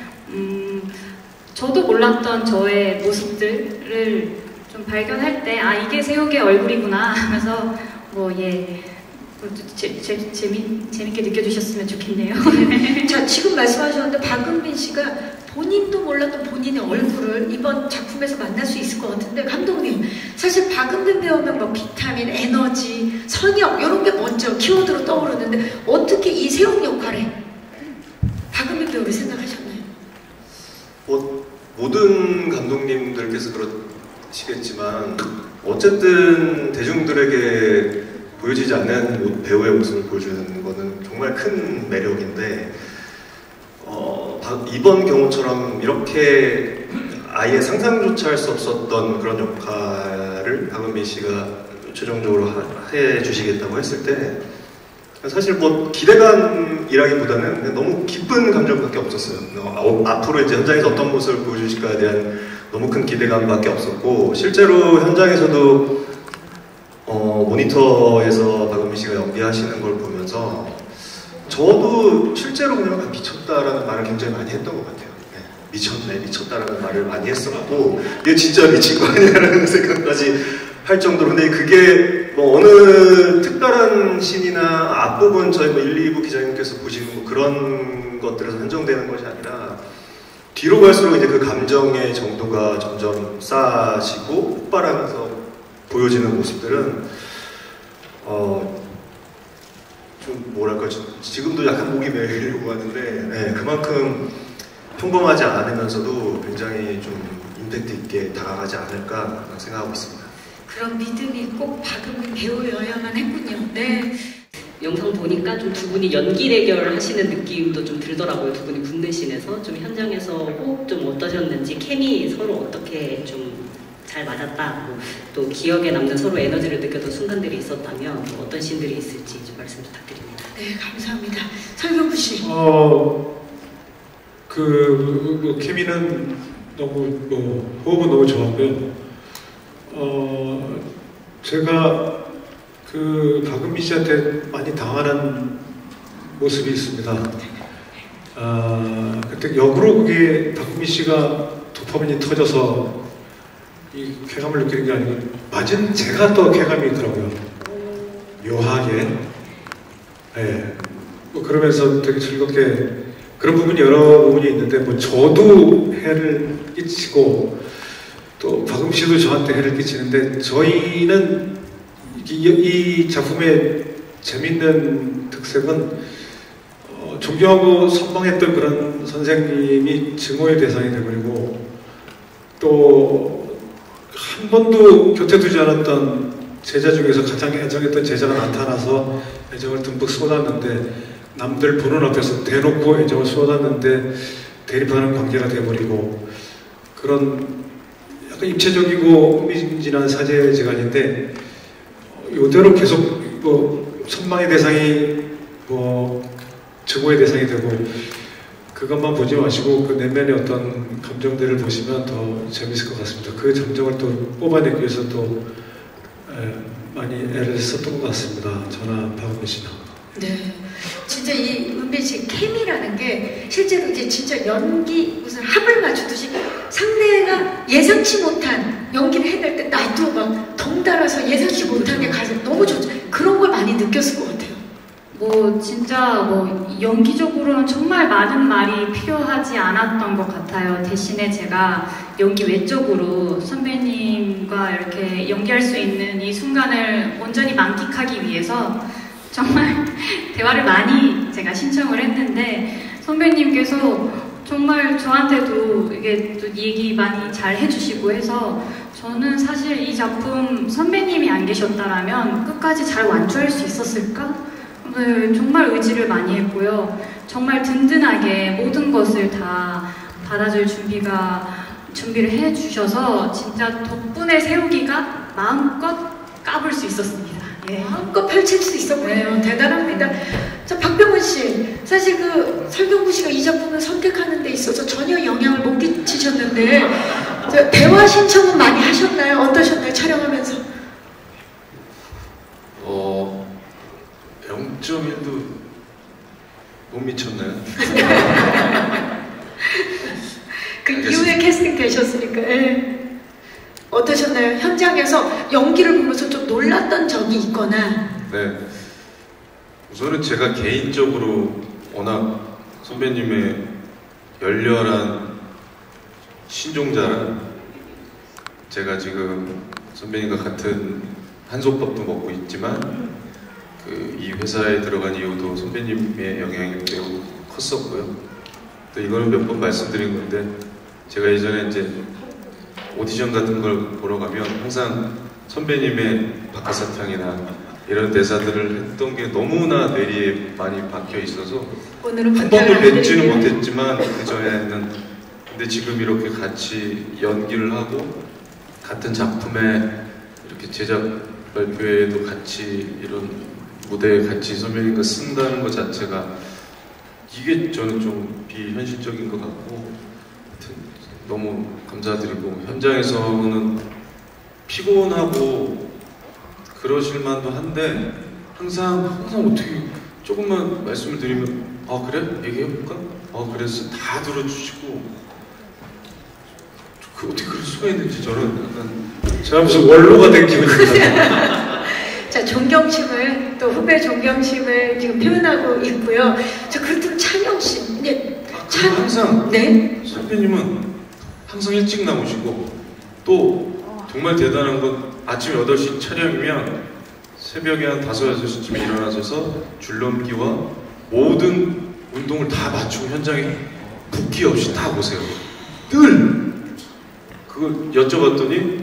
저도 몰랐던 저의 모습들을 좀 발견할 때 이게 세욱의 얼굴이구나 하면서 재밌게 느껴주셨으면 좋겠네요. 자, 지금 말씀하셨는데 박은빈 씨가 본인도 몰랐던 본인의 얼굴을 이번 작품에서 만날 수 있을 것 같은데, 감독님, 사실 박은빈 배우면 뭐 비타민, 에너지, 선역 이런 게 먼저 키워드로 떠오르는데 어떻게 이 세용 역할에 박은빈 배우를 생각하셨나요? 모든 감독님들께서 그러시겠지만 어쨌든 대중들에게 보여지지 않는 배우의 모습을 보여주는 거는 정말 큰 매력인데, 이번 경우처럼 이렇게 아예 상상조차 할 수 없었던 그런 역할을 박은빈 씨가 최종적으로 해주시겠다고 했을 때 사실 뭐 기대감이라기보다는 너무 기쁜 감정밖에 없었어요. 앞으로 이제 현장에서 어떤 모습을 보여주실까에 대한 너무 큰 기대감밖에 없었고, 실제로 현장에서도 모니터에서 박은빈 씨가 연기하시는 걸 보면서 저도 실제로 그냥 미쳤다라는 말을 굉장히 많이 했던 것 같아요. 네, 미쳤네, 미쳤다라는 말을 많이 했었고, 이게 진짜 미친 거 아니냐라는 생각까지 할 정도로. 근데 그게 뭐 어느 특별한 씬이나 앞부분 저희 뭐 1, 2부 기자님께서 보시는 뭐 그런 것들에서 한정되는 것이 아니라 뒤로 갈수록 이제 그 감정의 정도가 점점 쌓아지고 폭발하면서 보여지는 모습들은 좀 뭐랄까, 지금도 약간 목이 메이려고 하는데, 네, 그만큼 평범하지 않으면서도 굉장히 좀 임팩트 있게 다가가지 않을까 생각하고 있습니다. 그런 믿음이 꼭 박은빈 배우여야만 했군요. 네. 영상 보니까 좀 두 분이 연기 대결 하시는 느낌도 좀 들더라고요. 두 분이 붙는 씬에서 좀 현장에서 호흡 좀 어떠셨는지, 케미 서로 어떻게 좀 잘 맞았다, 또 기억에 남는 서로 에너지를 느꼈던 순간들이 있었다면 어떤 씬들이 있을지 좀 말씀 부탁드립니다. 네, 감사합니다. 설경구 씨. 케미는 너무 호흡은 너무 좋았고요. 제가 박은빈 씨한테 많이 당하는 모습이 있습니다. 그때 역으로 그게 박은빈 씨가 도파민이 터져서 이 쾌감을 느끼는 게 아니고 맞은 제가 또 쾌감이 있더라고요. 묘하게. 네. 그러면서 되게 즐겁게, 그런 부분이 여러 부분이 있는데, 뭐 저도 해를 끼치고 또 박은빈 씨도 저한테 해를 끼치는데, 저희는 이 작품의 재밌는 특색은 존경하고 선망했던 그런 선생님이 증오의 대상이 되버리고, 또 한 번도 곁에 두지 않았던 제자 중에서 가장 애정했던 제자가 나타나서 애정을 듬뿍 쏟았는데, 남들 보는 앞에서 대놓고 애정을 쏟았는데 대립하는 관계가 되어버리고, 그런 약간 입체적이고 흥미진진한 사제지간인데, 이대로 계속 선망의 대상이 증오의 대상이 되고, 그것만 보지 마시고 그 내면의 어떤 감정들을 보시면 더 재밌을 것 같습니다. 그 감정을 또 뽑아내기 위해서 또 많이 애를 썼던 것 같습니다. 저나 박은빈 씨나. 네, 진짜 이 은빈 씨 케미라는 게 실제로 이제 진짜 연기 무슨 합을 맞추듯이 상대가 예상치 못한 연기를 해낼 때 나도 막 덩달아서 예상치 못한 게 가서 너무 좋죠. 그런 걸 많이 느꼈을 것 같아요. 진짜 연기적으로는 정말 많은 말이 필요하지 않았던 것 같아요. 대신에 제가 연기 외적으로 선배님과 이렇게 연기할 수 있는 이 순간을 온전히 만끽하기 위해서 정말 대화를 많이 제가 신청을 했는데, 선배님께서 정말 저한테도 이게 또 얘기 많이 잘 해주시고 해서, 저는 사실 이 작품 선배님이 안 계셨다라면 끝까지 잘 완주할 수 있었을까? 네, 정말 의지를 많이 했고요. 정말 든든하게 모든 것을 다 받아줄 준비를 해주셔서 진짜 덕분에 세우기가 마음껏 까불 수 있었습니다. 예. 마음껏 펼칠 수 있었군요. 네. 대단합니다. 자, 박병원 씨, 사실 설경구 씨가 이 작품을 선택하는 데 있어서 전혀 영향을 못 끼치셨는데, 대화 신청은 많이 하셨나요? 어떠셨나요? 촬영하면서? 0.1도 못 미쳤나요? 그 이후에 캐스팅 되셨으니까. 예. 어떠셨나요? 현장에서 연기를 보면서 좀 놀랐던 적이 있거나. 네. 우선은 제가 개인적으로 워낙 선배님의 열렬한 신종자라 제가 지금 선배님과 같은 한솥밥도 먹고 있지만 이 회사에 들어간 이유도 선배님의 영향이 매우 컸었고요. 또 이거는 몇 번 말씀드린 건데 제가 예전에 이제 오디션 같은 걸 보러 가면 항상 선배님의 박하사탕이나 이런 대사들을 했던 게 너무나 뇌리에 많이 박혀 있어서 오늘은 한 번도 뵙지는 못했지만 그 전에는 근데 지금 이렇게 같이 연기를 하고 같은 작품에 이렇게 제작 발표회에도 같이 이런 무대에 같이 선배님과 쓴다는 것 자체가 이게 저는 좀 비현실적인 것 같고 너무 감사드리고 현장에서는 피곤하고 그러실 만도 한데 항상 어떻게 조금만 말씀을 드리면 아 그래? 얘기해볼까? 그래서 다 들어주시고 어떻게 그럴 수가 있는지 저는 약간 제가 무슨 원로가 된 기분이 듭니다. 자, 존경심을 또 후배 존경심을 지금 표현하고 있고요. 자, 그렇다면 찬영 씨, 네, 항상 네 선배님은 항상 일찍 나오시고 또 정말 대단한 건 아침 8시 촬영이면 새벽에 한 5, 6시쯤에 일어나셔서 줄넘기와 모든 운동을 다 맞추고 현장에 붓기 없이 다 보세요. 늘! 그걸 여쭤봤더니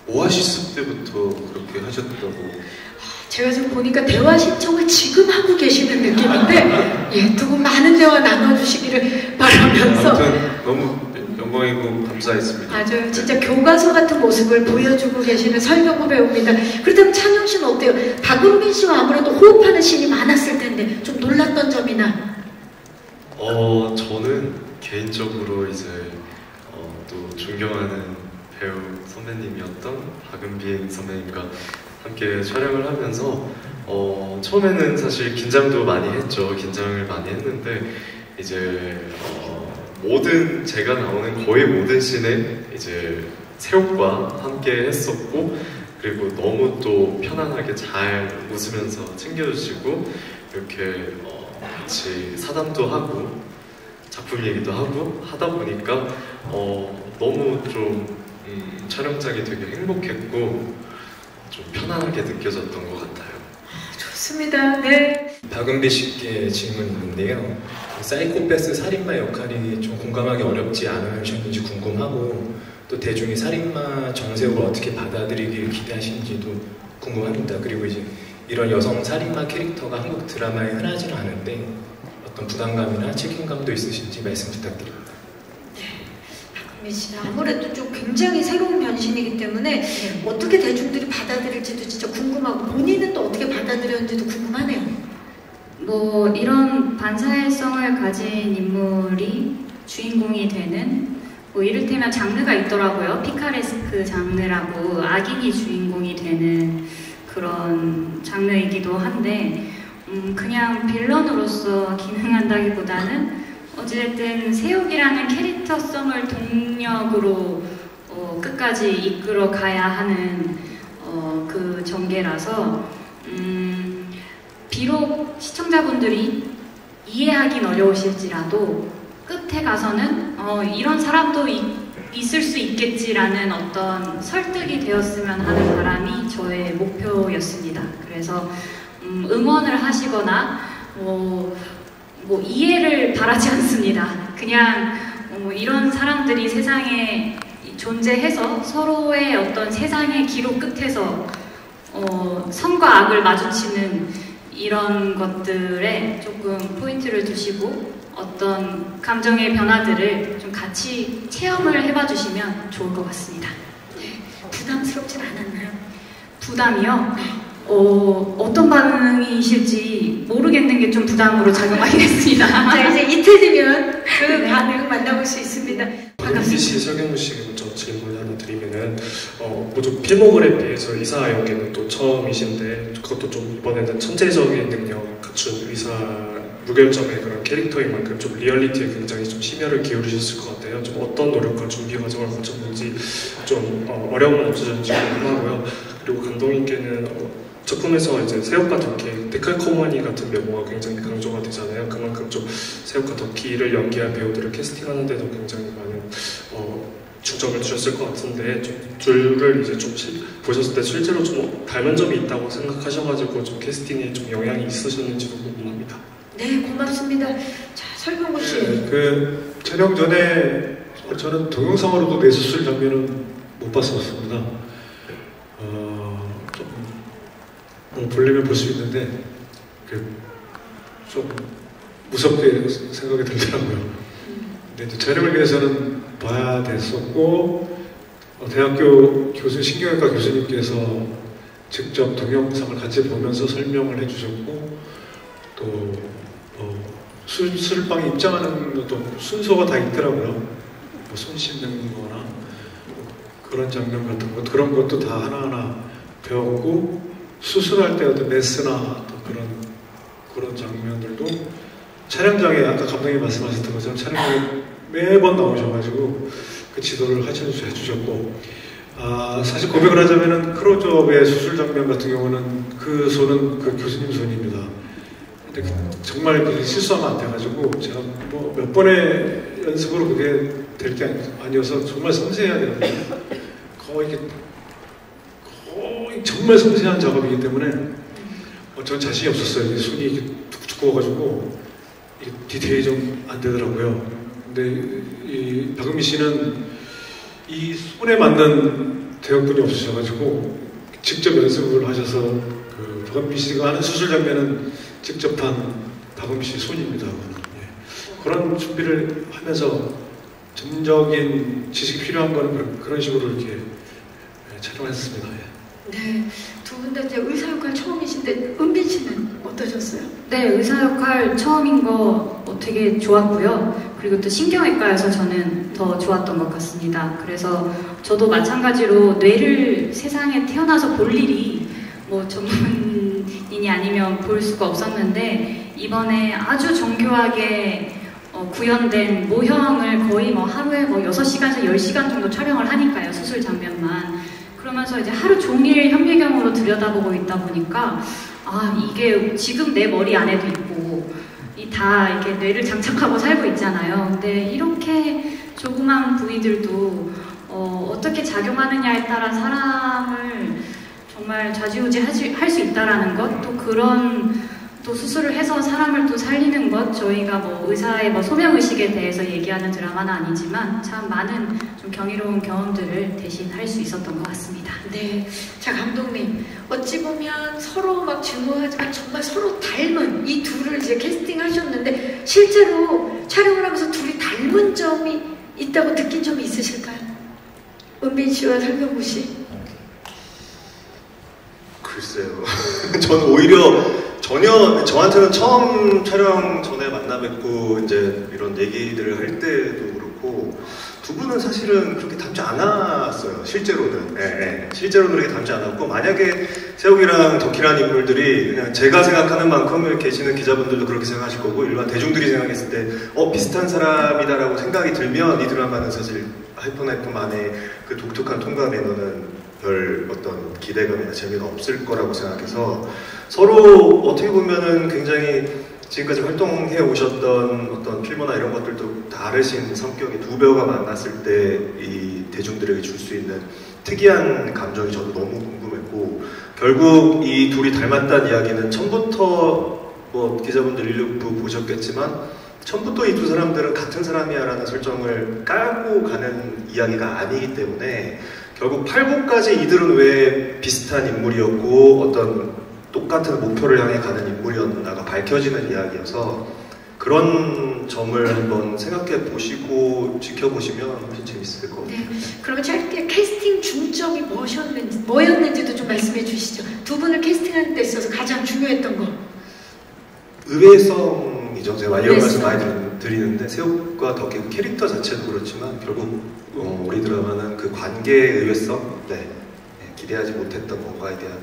오아시스 때부터 그렇게 하셨다고. 제가 지금 보니까 대화 신청을 지금 하고 계시는 느낌인데 예, 두 분 많은 대화 나눠주시기를 바라면서 아무튼 너무 영광이고 감사했습니다. 아주 진짜 교과서 같은 모습을 보여주고 계시는 설경구 배우입니다. 그렇다면 찬영 씨는 어때요? 박은빈 씨와 아무래도 호흡하는 씬이 많았을 텐데 좀 놀랐던 점이나? 저는 개인적으로 이제 또 존경하는 배우 선배님이었던 박은빈 선배님과 함께 촬영을 하면서 처음에는 사실 긴장도 많이 했죠. 긴장을 많이 했는데 이제 모든 제가 나오는 거의 모든 씬에 이제 새옥과 함께 했었고 그리고 너무 또 편안하게 잘 웃으면서 챙겨주시고 이렇게 같이 사담도 하고 작품 얘기도 하고 하다 보니까 너무 좀 촬영장이 되게 행복했고 좀 편안하게 느껴졌던 것 같아요. 좋습니다. 네. 박은비 씨께 질문이 있는데요. 사이코패스 살인마 역할이 좀 공감하기 어렵지 않으셨는지 궁금하고 또 대중이 살인마 정세호를 어떻게 받아들이길 기대하시는지도 궁금합니다. 그리고 이제 이런 여성 살인마 캐릭터가 한국 드라마에 흔하지는 않은데 어떤 부담감이나 책임감도 있으신지 말씀 부탁드립니다. 박은빈 씨는 아무래도 좀 굉장히 새로운 변신이기 때문에 어떻게 대중들이 받아들일지도 진짜 궁금하고 본인은 또 어떻게 받아들였는지도 궁금하네요. 뭐 이런 반사회성을 가진 인물이 주인공이 되는 뭐 이를테면 장르가 있더라고요. 피카레스크 장르라고 악인이 주인공이 되는 그런 장르이기도 한데 그냥 빌런으로서 기능한다기보다는 어쨌든 새옥이라는 캐릭터성을 동력으로 끝까지 이끌어 가야 하는 그 전개라서 비록 시청자분들이 이해하긴 어려우실지라도 끝에 가서는 이런 사람도 있을 수 있겠지라는 어떤 설득이 되었으면 하는 바람이 저의 목표였습니다. 그래서 응원을 하시거나 뭐 이해를 바라지 않습니다. 그냥 이런 사람들이 세상에 존재해서 서로의 어떤 세상의 기로 끝에서 선과 악을 마주치는 이런 것들에 조금 포인트를 두시고 어떤 감정의 변화들을 좀 같이 체험을 해봐 주시면 좋을 것 같습니다. 부담스럽진 않았나요? 부담이요? 어떤 반응이실지 모르겠는 게 좀 부담으로 작용하게 됐습니다. 자, 이제 이틀 뒤면 그 반응 만나볼 수 있습니다. 박은비 씨, 설경구 씨에게 먼저 질문을 하나 드리면은 모두 필모그래피에서 의사 연기는 또 처음이신데 그것도 좀 이번에는 천재적인 능력 갖춘 의사 무결점의 그런 캐릭터인 만큼 좀 리얼리티에 굉장히 좀 심혈을 기울이셨을 것 같아요. 좀 어떤 노력과 준비 과정을 거쳤는지 좀 어려움은 없으셨는지 궁금하고요. 그리고 감독님께는 작품에서 이제 새우과 덕희, 데칼코마니 같은 면모가 굉장히 강조가 되잖아요. 그만큼 좀 새우과 덕희를 연기한 배우들을 캐스팅하는데도 굉장히 많은 중점을 두셨을 것 같은데, 좀 둘을 이제 좀 보셨을 때 실제로 좀 닮은 점이 있다고 생각하셔가지고 좀 캐스팅에 좀 영향이 있으셨는지도 궁금합니다. 네, 고맙습니다. 자, 설경구 씨. 네, 그 촬영 전에 저는 동영상으로도 내 수술 장면은 못 봤었습니다. 좀 보려면 볼 수 있는데 좀 무섭게 생각이 들더라고요. 근데 이제 촬영을 위해서는 봐야 됐었고, 대학교 신경외과 교수님께서 직접 동영상을 같이 보면서 설명을 해주셨고, 또 수술방에 입장하는 것도 순서가 다 있더라고요. 뭐 손 씻는 거나 그런 장면 같은 것, 그런 것도 다 하나하나 배웠고, 수술할 때 어떤 메스나 또 그런 장면들도 촬영장에, 아까 감독님이 말씀하셨던 것처럼 촬영장에 매번 나오셔가지고 그 지도를 해주셨고, 사실 고백을 하자면은 크로즈업의 수술 장면 같은 경우는 그 손은 그 교수님 손입니다. 근데 정말 실수하면 안 돼가지고 제가 뭐 몇 번의 연습으로 그게 될 게 아니어서 정말 섬세해야 되거든요. 거의 정말 섬세한 작업이기 때문에 전 자신이 없었어요. 손이 이렇게 두꺼워가지고 디테일이 좀 안 되더라고요. 근데 이 박은미 씨는 이 손에 맞는 대역분이 없으셔가지고 직접 연습을 하셔서 그 박은미 씨가 하는 수술 장면은 직접 한 박은미 씨 손입니다. 그런 준비를 하면서 전적인 지식이 필요한 거는 그런 식으로 이렇게 촬영했습니다. 네, 두 분 다 이제 의사 역할 처음이신데 은빈 씨는 어떠셨어요? 네, 의사 역할 처음인 거 되게 좋았고요. 그리고 또 신경외과여서 저는 더 좋았던 것 같습니다. 그래서 저도 마찬가지로 뇌를 세상에 태어나서 볼 일이 뭐 전문인이 아니면 볼 수가 없었는데, 이번에 아주 정교하게 구현된 모형을 거의 뭐 하루에 뭐 6시간에서 10시간 정도 촬영을 하니까요, 수술 장면만. 그러면서 이제 하루 종일 현미경으로 들여다보고 있다 보니까, 이게 지금 내 머리 안에도 있고, 다 이렇게 뇌를 장착하고 살고 있잖아요. 근데 이렇게 조그만 부위들도 어떻게 작용하느냐에 따라 사람을 정말 좌지우지 할 수 있다라는 것, 또 그런 또 수술을 해서 사람을 또 살리는 것, 저희가 뭐 의사의 뭐 소명의식에 대해서 얘기하는 드라마는 아니지만 참 많은 좀 경이로운 경험들을 대신 할 수 있었던 것 같습니다. 네, 자 감독님, 어찌 보면 서로 막 증오하지만 정말 서로 닮은 이 둘을 이제 캐스팅하셨는데 실제로 촬영을 하면서 둘이 닮은 점이 있다고 느낀 점이 있으실까요? 은빈 씨와 설경구 씨. 글쎄요. 저는 오히려 전혀 저한테는 처음 촬영 전에 만나 뵙고 이제 이런 얘기들을 할 때도 그렇고 두 분은 사실은 그렇게 닮지 않았어요. 실제로는. 실제로는 그렇게 닮지 않았고, 만약에 세욱이랑 덕희라는 인물들이 그냥 제가 생각하는 만큼 계시는 기자분들도 그렇게 생각하실 거고 일반 대중들이 생각했을 때 비슷한 사람이다라고 생각이 들면 이 드라마는 사실 하이퍼나이프만의 그 독특한 통과 매너는 별 어떤 기대감이나 재미가 없을 거라고 생각해서 서로 어떻게 보면은 굉장히 지금까지 활동해 오셨던 어떤 필모나 이런 것들도 다르신 성격의 두 배우가 만났을 때 이 대중들에게 줄 수 있는 특이한 감정이 저도 너무 궁금했고, 결국 이 둘이 닮았다는 이야기는 처음부터 뭐 기자분들 일부 보셨겠지만 처음부터 이 두 사람들은 같은 사람이야 라는 설정을 깔고 가는 이야기가 아니기 때문에 결국 8부까지 이들은 왜 비슷한 인물이었고 어떤 똑같은 목표를 향해 가는 인물이었나가 밝혀지는 이야기여서 그런 점을 한번 생각해 보시고 지켜보시면 훨씬 재밌을 것 같아요. 네, 그러면 짧게 캐스팅 중점이 뭐였는지도 좀 말씀해 주시죠. 두 분을 캐스팅하는 데 있어서 가장 중요했던 거. 의외성이죠. 제가 이런 말씀 많이 드리는데 세욱과 덕희 캐릭터 자체도 그렇지만 결국 우리 드라마는 그 관계의 의외성, 기대하지 못했던 뭔가에 대한.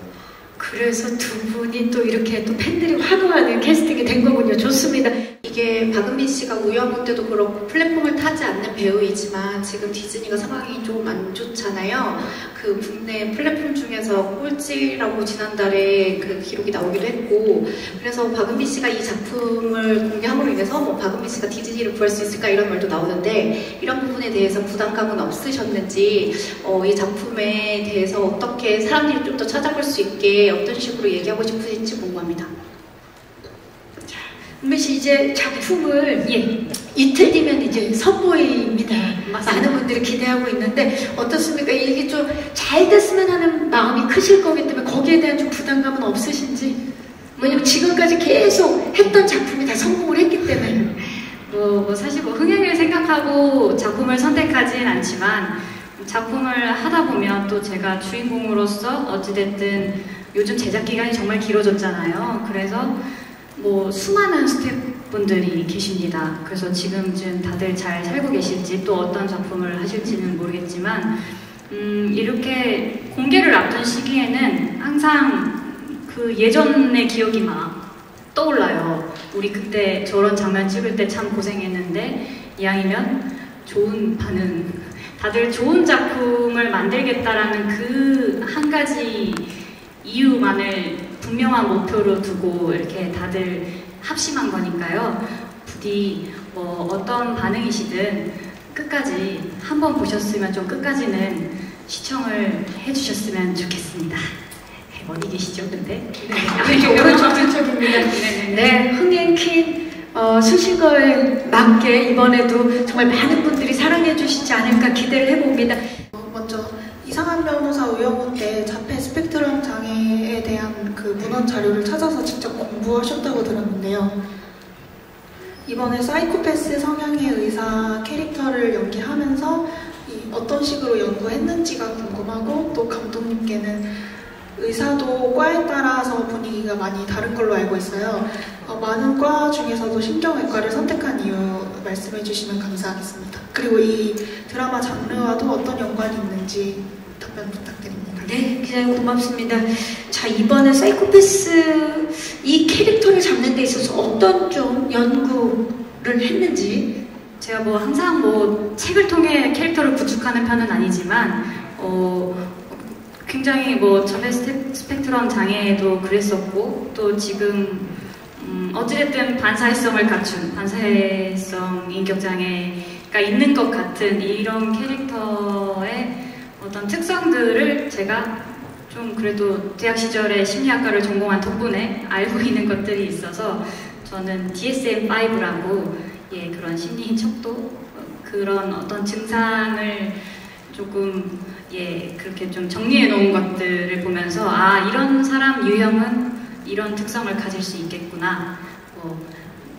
그래서 두 분이 또 이렇게 또 팬들이 환호하는 캐스팅이 된 거군요. 좋습니다. 이게 박은빈 씨가 우여곡 때도 그렇고 플랫폼을 타지 않는 배우이지만 지금 디즈니가 상황이 좀 안 좋잖아요. 그 국내 플랫폼 중에서 꼴찌라고 지난달에 그 기록이 나오기도 했고, 그래서 박은빈 씨가 이 작품을 공개함으로 인해서 뭐 박은빈 씨가 디즈니를 구할 수 있을까 이런 말도 나오는데, 이런 부분에 대해서 부담감은 없으셨는지, 이 작품에 대해서 어떻게 사람들이 좀 더 찾아볼 수 있게 어떤 식으로 얘기하고 싶으신지 궁금합니다. 은빈 씨 이제 작품을 이틀 뒤면 이제 선보입니다. 많은 분들이 기대하고 있는데 어떻습니까? 이게 좀 잘 됐으면 하는 마음이 크실 거기 때문에 거기에 대한 좀 부담감은 없으신지? 왜냐면 지금까지 계속 했던 작품이 다 성공을 했기 때문에. 사실 흥행을 생각하고 작품을 선택하진 않지만, 작품을 하다 보면 또 제가 주인공으로서 어찌됐든 요즘 제작 기간이 정말 길어졌잖아요. 그래서 수많은 스태프분들이 계십니다. 그래서 지금쯤 다들 잘 살고 계실지 또 어떤 작품을 하실지는 모르겠지만, 이렇게 공개를 앞둔 시기에는 항상 그 예전의 기억이 막 떠올라요. 우리 그때 저런 장면 찍을 때 참 고생했는데 이왕이면 좋은 반응, 다들 좋은 작품을 만들겠다라는 그 한 가지 이유만을 분명한 목표로 두고 이렇게 다들 합심한 거니까요. 부디 어떤 반응이시든 끝까지 한번 보셨으면 좀 끝까지는 시청을 해주셨으면 좋겠습니다. 어디 계시죠, 근데? 오른쪽 뒤쪽입니다. 네, 흥행킨 수식어에 맞게 이번에도 정말 많은 분들이 사랑해 주시지 않을까 기대를 해봅니다. 먼저 이상한 변호사 우영우 때 자폐 스펙트럼 장애에 대한 그 문헌 자료를 찾아서 직접 공부하셨다고 들었는데요. 이번에 사이코패스 성향의 의사 캐릭터를 연기하면서 어떤 식으로 연구했는지가 궁금하고, 또 감독님께는 의사도 과에 따라서 분위기가 많이 다른 걸로 알고 있어요. 많은 과 중에서도 신경외과를 선택한 이유 말씀해 주시면 감사하겠습니다. 그리고 이 드라마 장르와도 어떤 연관이 있는지 답변 부탁드립니다. 네, 기자님 고맙습니다. 자, 이번에 사이코패스 이 캐릭터를 잡는 데 있어서 어떤 좀 연구를 했는지. 제가 항상 책을 통해 캐릭터를 구축하는 편은 아니지만, 굉장히 자폐 스펙트럼 장애에도 그랬었고, 또 지금 어찌됐든 반사회성을 갖춘 반사회성 인격장애가 있는 것 같은 이런 캐릭터의 어떤 특성들을 제가 좀 그래도 대학 시절에 심리학과를 전공한 덕분에 알고 있는 것들이 있어서, 저는 DSM-5라고 그런 심리인 척도 그런 어떤 증상을 조금 그렇게 좀 정리해 놓은 것들을 보면서, 이런 사람 유형은 이런 특성을 가질 수 있겠구나,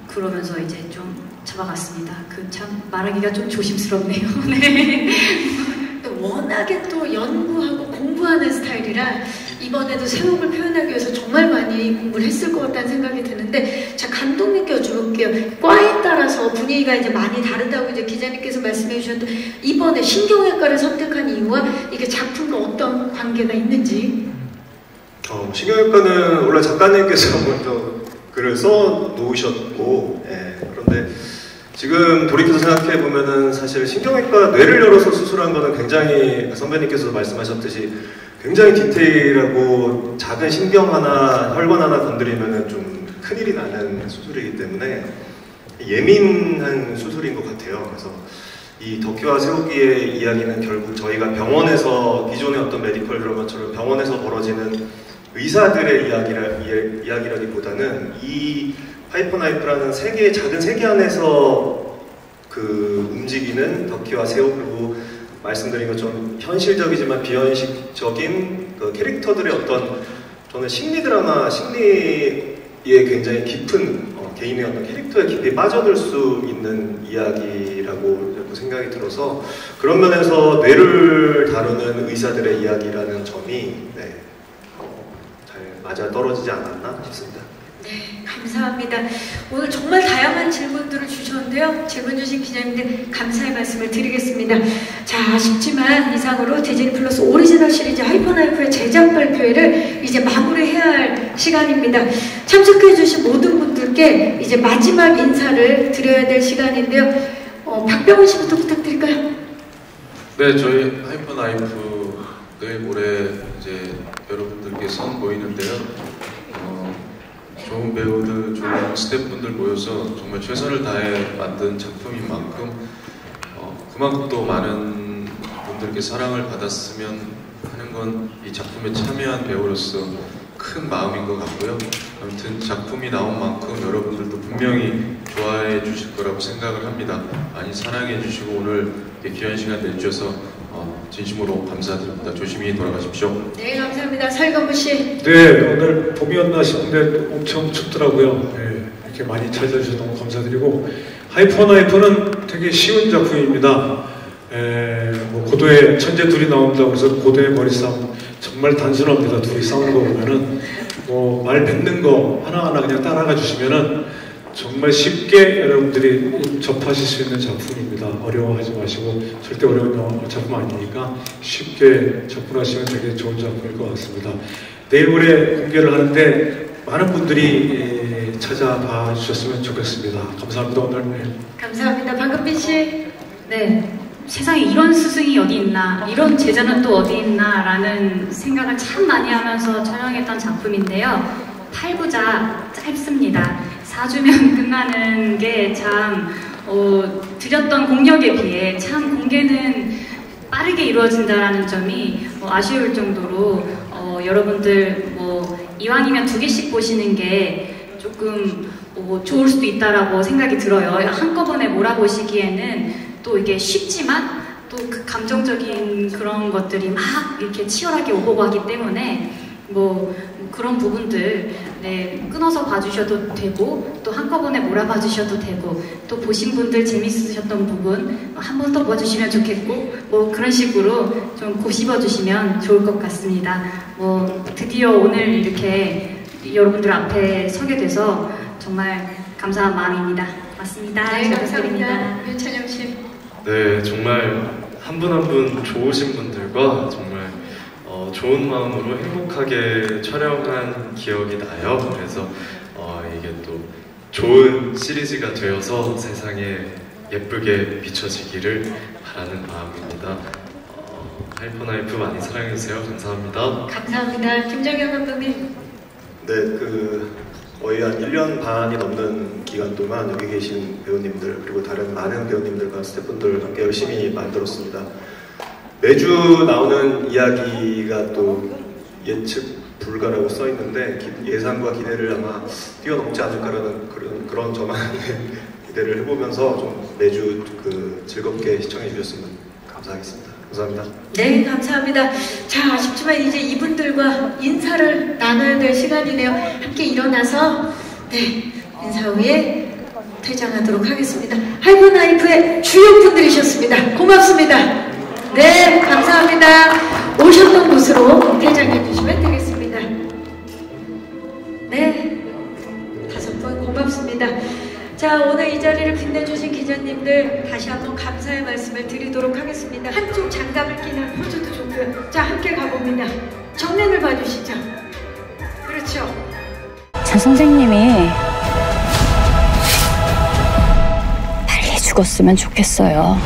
그러면서 이제 좀 잡아갔습니다. 참 말하기가 좀 조심스럽네요. 네. 워낙에 또 연구하고 공부하는 스타일이라 이번에도 새로움을 표현하기 위해서 정말 많이 공부를 했을 것 같다는 생각이 드는데, 자, 감독님께 여쭤볼게요. 과에 따라서 분위기가 이제 많이 다르다고 이제 기자님께서 말씀해 주셨는데, 이번에 신경외과를 선택한 이유와 이게 작품과 어떤 관계가 있는지. 신경외과는 원래 작가님께서 먼저 글을 써 놓으셨고, 그런데 지금 돌이켜서 생각해 보면은 사실 신경외과 뇌를 열어서 수술한 거는 굉장히 선배님께서도 말씀하셨듯이 굉장히 디테일하고 작은 신경 하나, 혈관 하나 건드리면은 좀 큰일이 나는 수술이기 때문에 예민한 수술인 것 같아요. 그래서 이 덕희와 세우기의 이야기는 결국 저희가 병원에서, 기존의 어떤 메디컬 드라마처럼 병원에서 벌어지는 의사들의 이야기라기보다는 이 하이퍼나이프라는 작은 세계 안에서 움직이는 덕희와 세호, 그리고 말씀드린 것처럼 현실적이지만 비현실적인 캐릭터들의 어떤, 저는 심리 드라마, 심리에 굉장히 깊은 개인의 어떤 캐릭터에 깊이 빠져들 수 있는 이야기라고 생각이 들어서, 그런 면에서 뇌를 다루는 의사들의 이야기라는 점이 잘 맞아 떨어지지 않았나 싶습니다. 네, 감사합니다. 오늘 정말 다양한 질문들을 주셨는데요. 질문 주신 기자님들 감사의 말씀을 드리겠습니다. 자, 아쉽지만 이상으로 디즈니 플러스 오리지널 시리즈 하이퍼나이프의 제작 발표회를 이제 마무리해야 할 시간입니다. 참석해주신 모든 분들께 이제 마지막 인사를 드려야 될 시간인데요. 박병훈 씨부터 부탁드릴까요? 네, 저희 하이퍼나이프를 올해 이제 여러분들께 선보이는데요. 좋은 배우들, 좋은 스태프분들 모여서 정말 최선을 다해 만든 작품인 만큼 그만큼 또 많은 분들께 사랑을 받았으면 하는 건 이 작품에 참여한 배우로서 큰 마음인 것 같고요. 아무튼 작품이 나온 만큼 여러분들도 분명히 좋아해 주실 거라고 생각을 합니다. 많이 사랑해 주시고 오늘 귀한 시간 내주셔서 진심으로 감사드립니다. 조심히 돌아가십시오. 네, 감사합니다. 설경구 씨. 네, 오늘 봄이었나 싶은데 엄청 춥더라고요. 네, 이렇게 많이 찾아주셔서 너무 감사드리고, 하이퍼나이프는 되게 쉬운 작품입니다. 뭐 고도의 천재 둘이 나온다고 해서 고도의 머리싸움 정말 단순합니다. 둘이 싸우는 거 보면은 뭐 말 뱉는 거 하나하나 그냥 따라가 주시면은 정말 쉽게 여러분들이 접하실 수 있는 작품입니다. 어려워하지 마시고, 절대 어려운 작품 아니니까 쉽게 접근하시면 되게 좋은 작품일 것 같습니다. 내일 모레 공개를 하는데 많은 분들이 찾아봐 주셨으면 좋겠습니다. 감사합니다. 오늘. 감사합니다. 박은빈 씨. 네. 세상에 이런 스승이 어디 있나, 이런 제자는 또 어디 있나 라는 생각을 참 많이 하면서 촬영했던 작품인데요. 8부작 짧습니다. 4주면 끝나는 게 참 드렸던 공력에 비해 참 공개는 빠르게 이루어진다는 점이 아쉬울 정도로 여러분들 이왕이면 2개씩 보시는 게 조금 좋을 수도 있다라고 생각이 들어요. 한꺼번에 몰아보시기에는 또 이게 쉽지만 또 그 감정적인 그런 것들이 막 이렇게 치열하게 오고 가기 때문에 그런 부분들 끊어서 봐주셔도 되고 또 한꺼번에 몰아봐 주셔도 되고 또 보신 분들 재밌으셨던 부분 한 번 더 봐주시면 좋겠고 그런 식으로 좀 곱씹어 주시면 좋을 것 같습니다. 드디어 오늘 이렇게 여러분들 앞에 서게 돼서 정말 감사한 마음입니다. 맞습니다. 네, 감사합니다. 윤찬영 씨. 네, 정말 한 분 한 분 좋으신 분들과 정말 좋은 마음으로 행복하게 촬영한 기억이 나요. 그래서 이게 또 좋은 시리즈가 되어서 세상에 예쁘게 비춰지기를 바라는 마음입니다. 하이퍼나이프 많이 사랑해주세요. 감사합니다. 감사합니다. 김정현 감독님. 네, 거의 한 1년 반이 넘는 기간 동안 여기 계신 배우님들 그리고 다른 많은 배우님들과 스태프분들 함께 열심히 만들었습니다. 매주 나오는 이야기가 또 예측 불가라고 써 있는데 예상과 기대를 아마 뛰어넘지 않을까라는 그런 저만의 기대를 해보면서 좀 매주 즐겁게 시청해 주셨으면 감사하겠습니다. 감사합니다. 네, 감사합니다. 자, 아쉽지만 이제 이분들과 인사를 나눠야 될 시간이네요. 함께 일어나서 인사 후에 퇴장하도록 하겠습니다. 하이퍼나이프의 주역분들이셨습니다. 고맙습니다. 네, 감사합니다. 오셨던 곳으로 퇴장해 주시면 되겠습니다. 네, 5분 고맙습니다. 자, 오늘 이 자리를 빛내주신 기자님들 다시 한번 감사의 말씀을 드리도록 하겠습니다. 한쪽 장갑을 끼는 포즈도 좋고요. 자, 함께 가봅니다. 정면을 봐주시죠. 그렇죠. 저 선생님이 빨리 죽었으면 좋겠어요.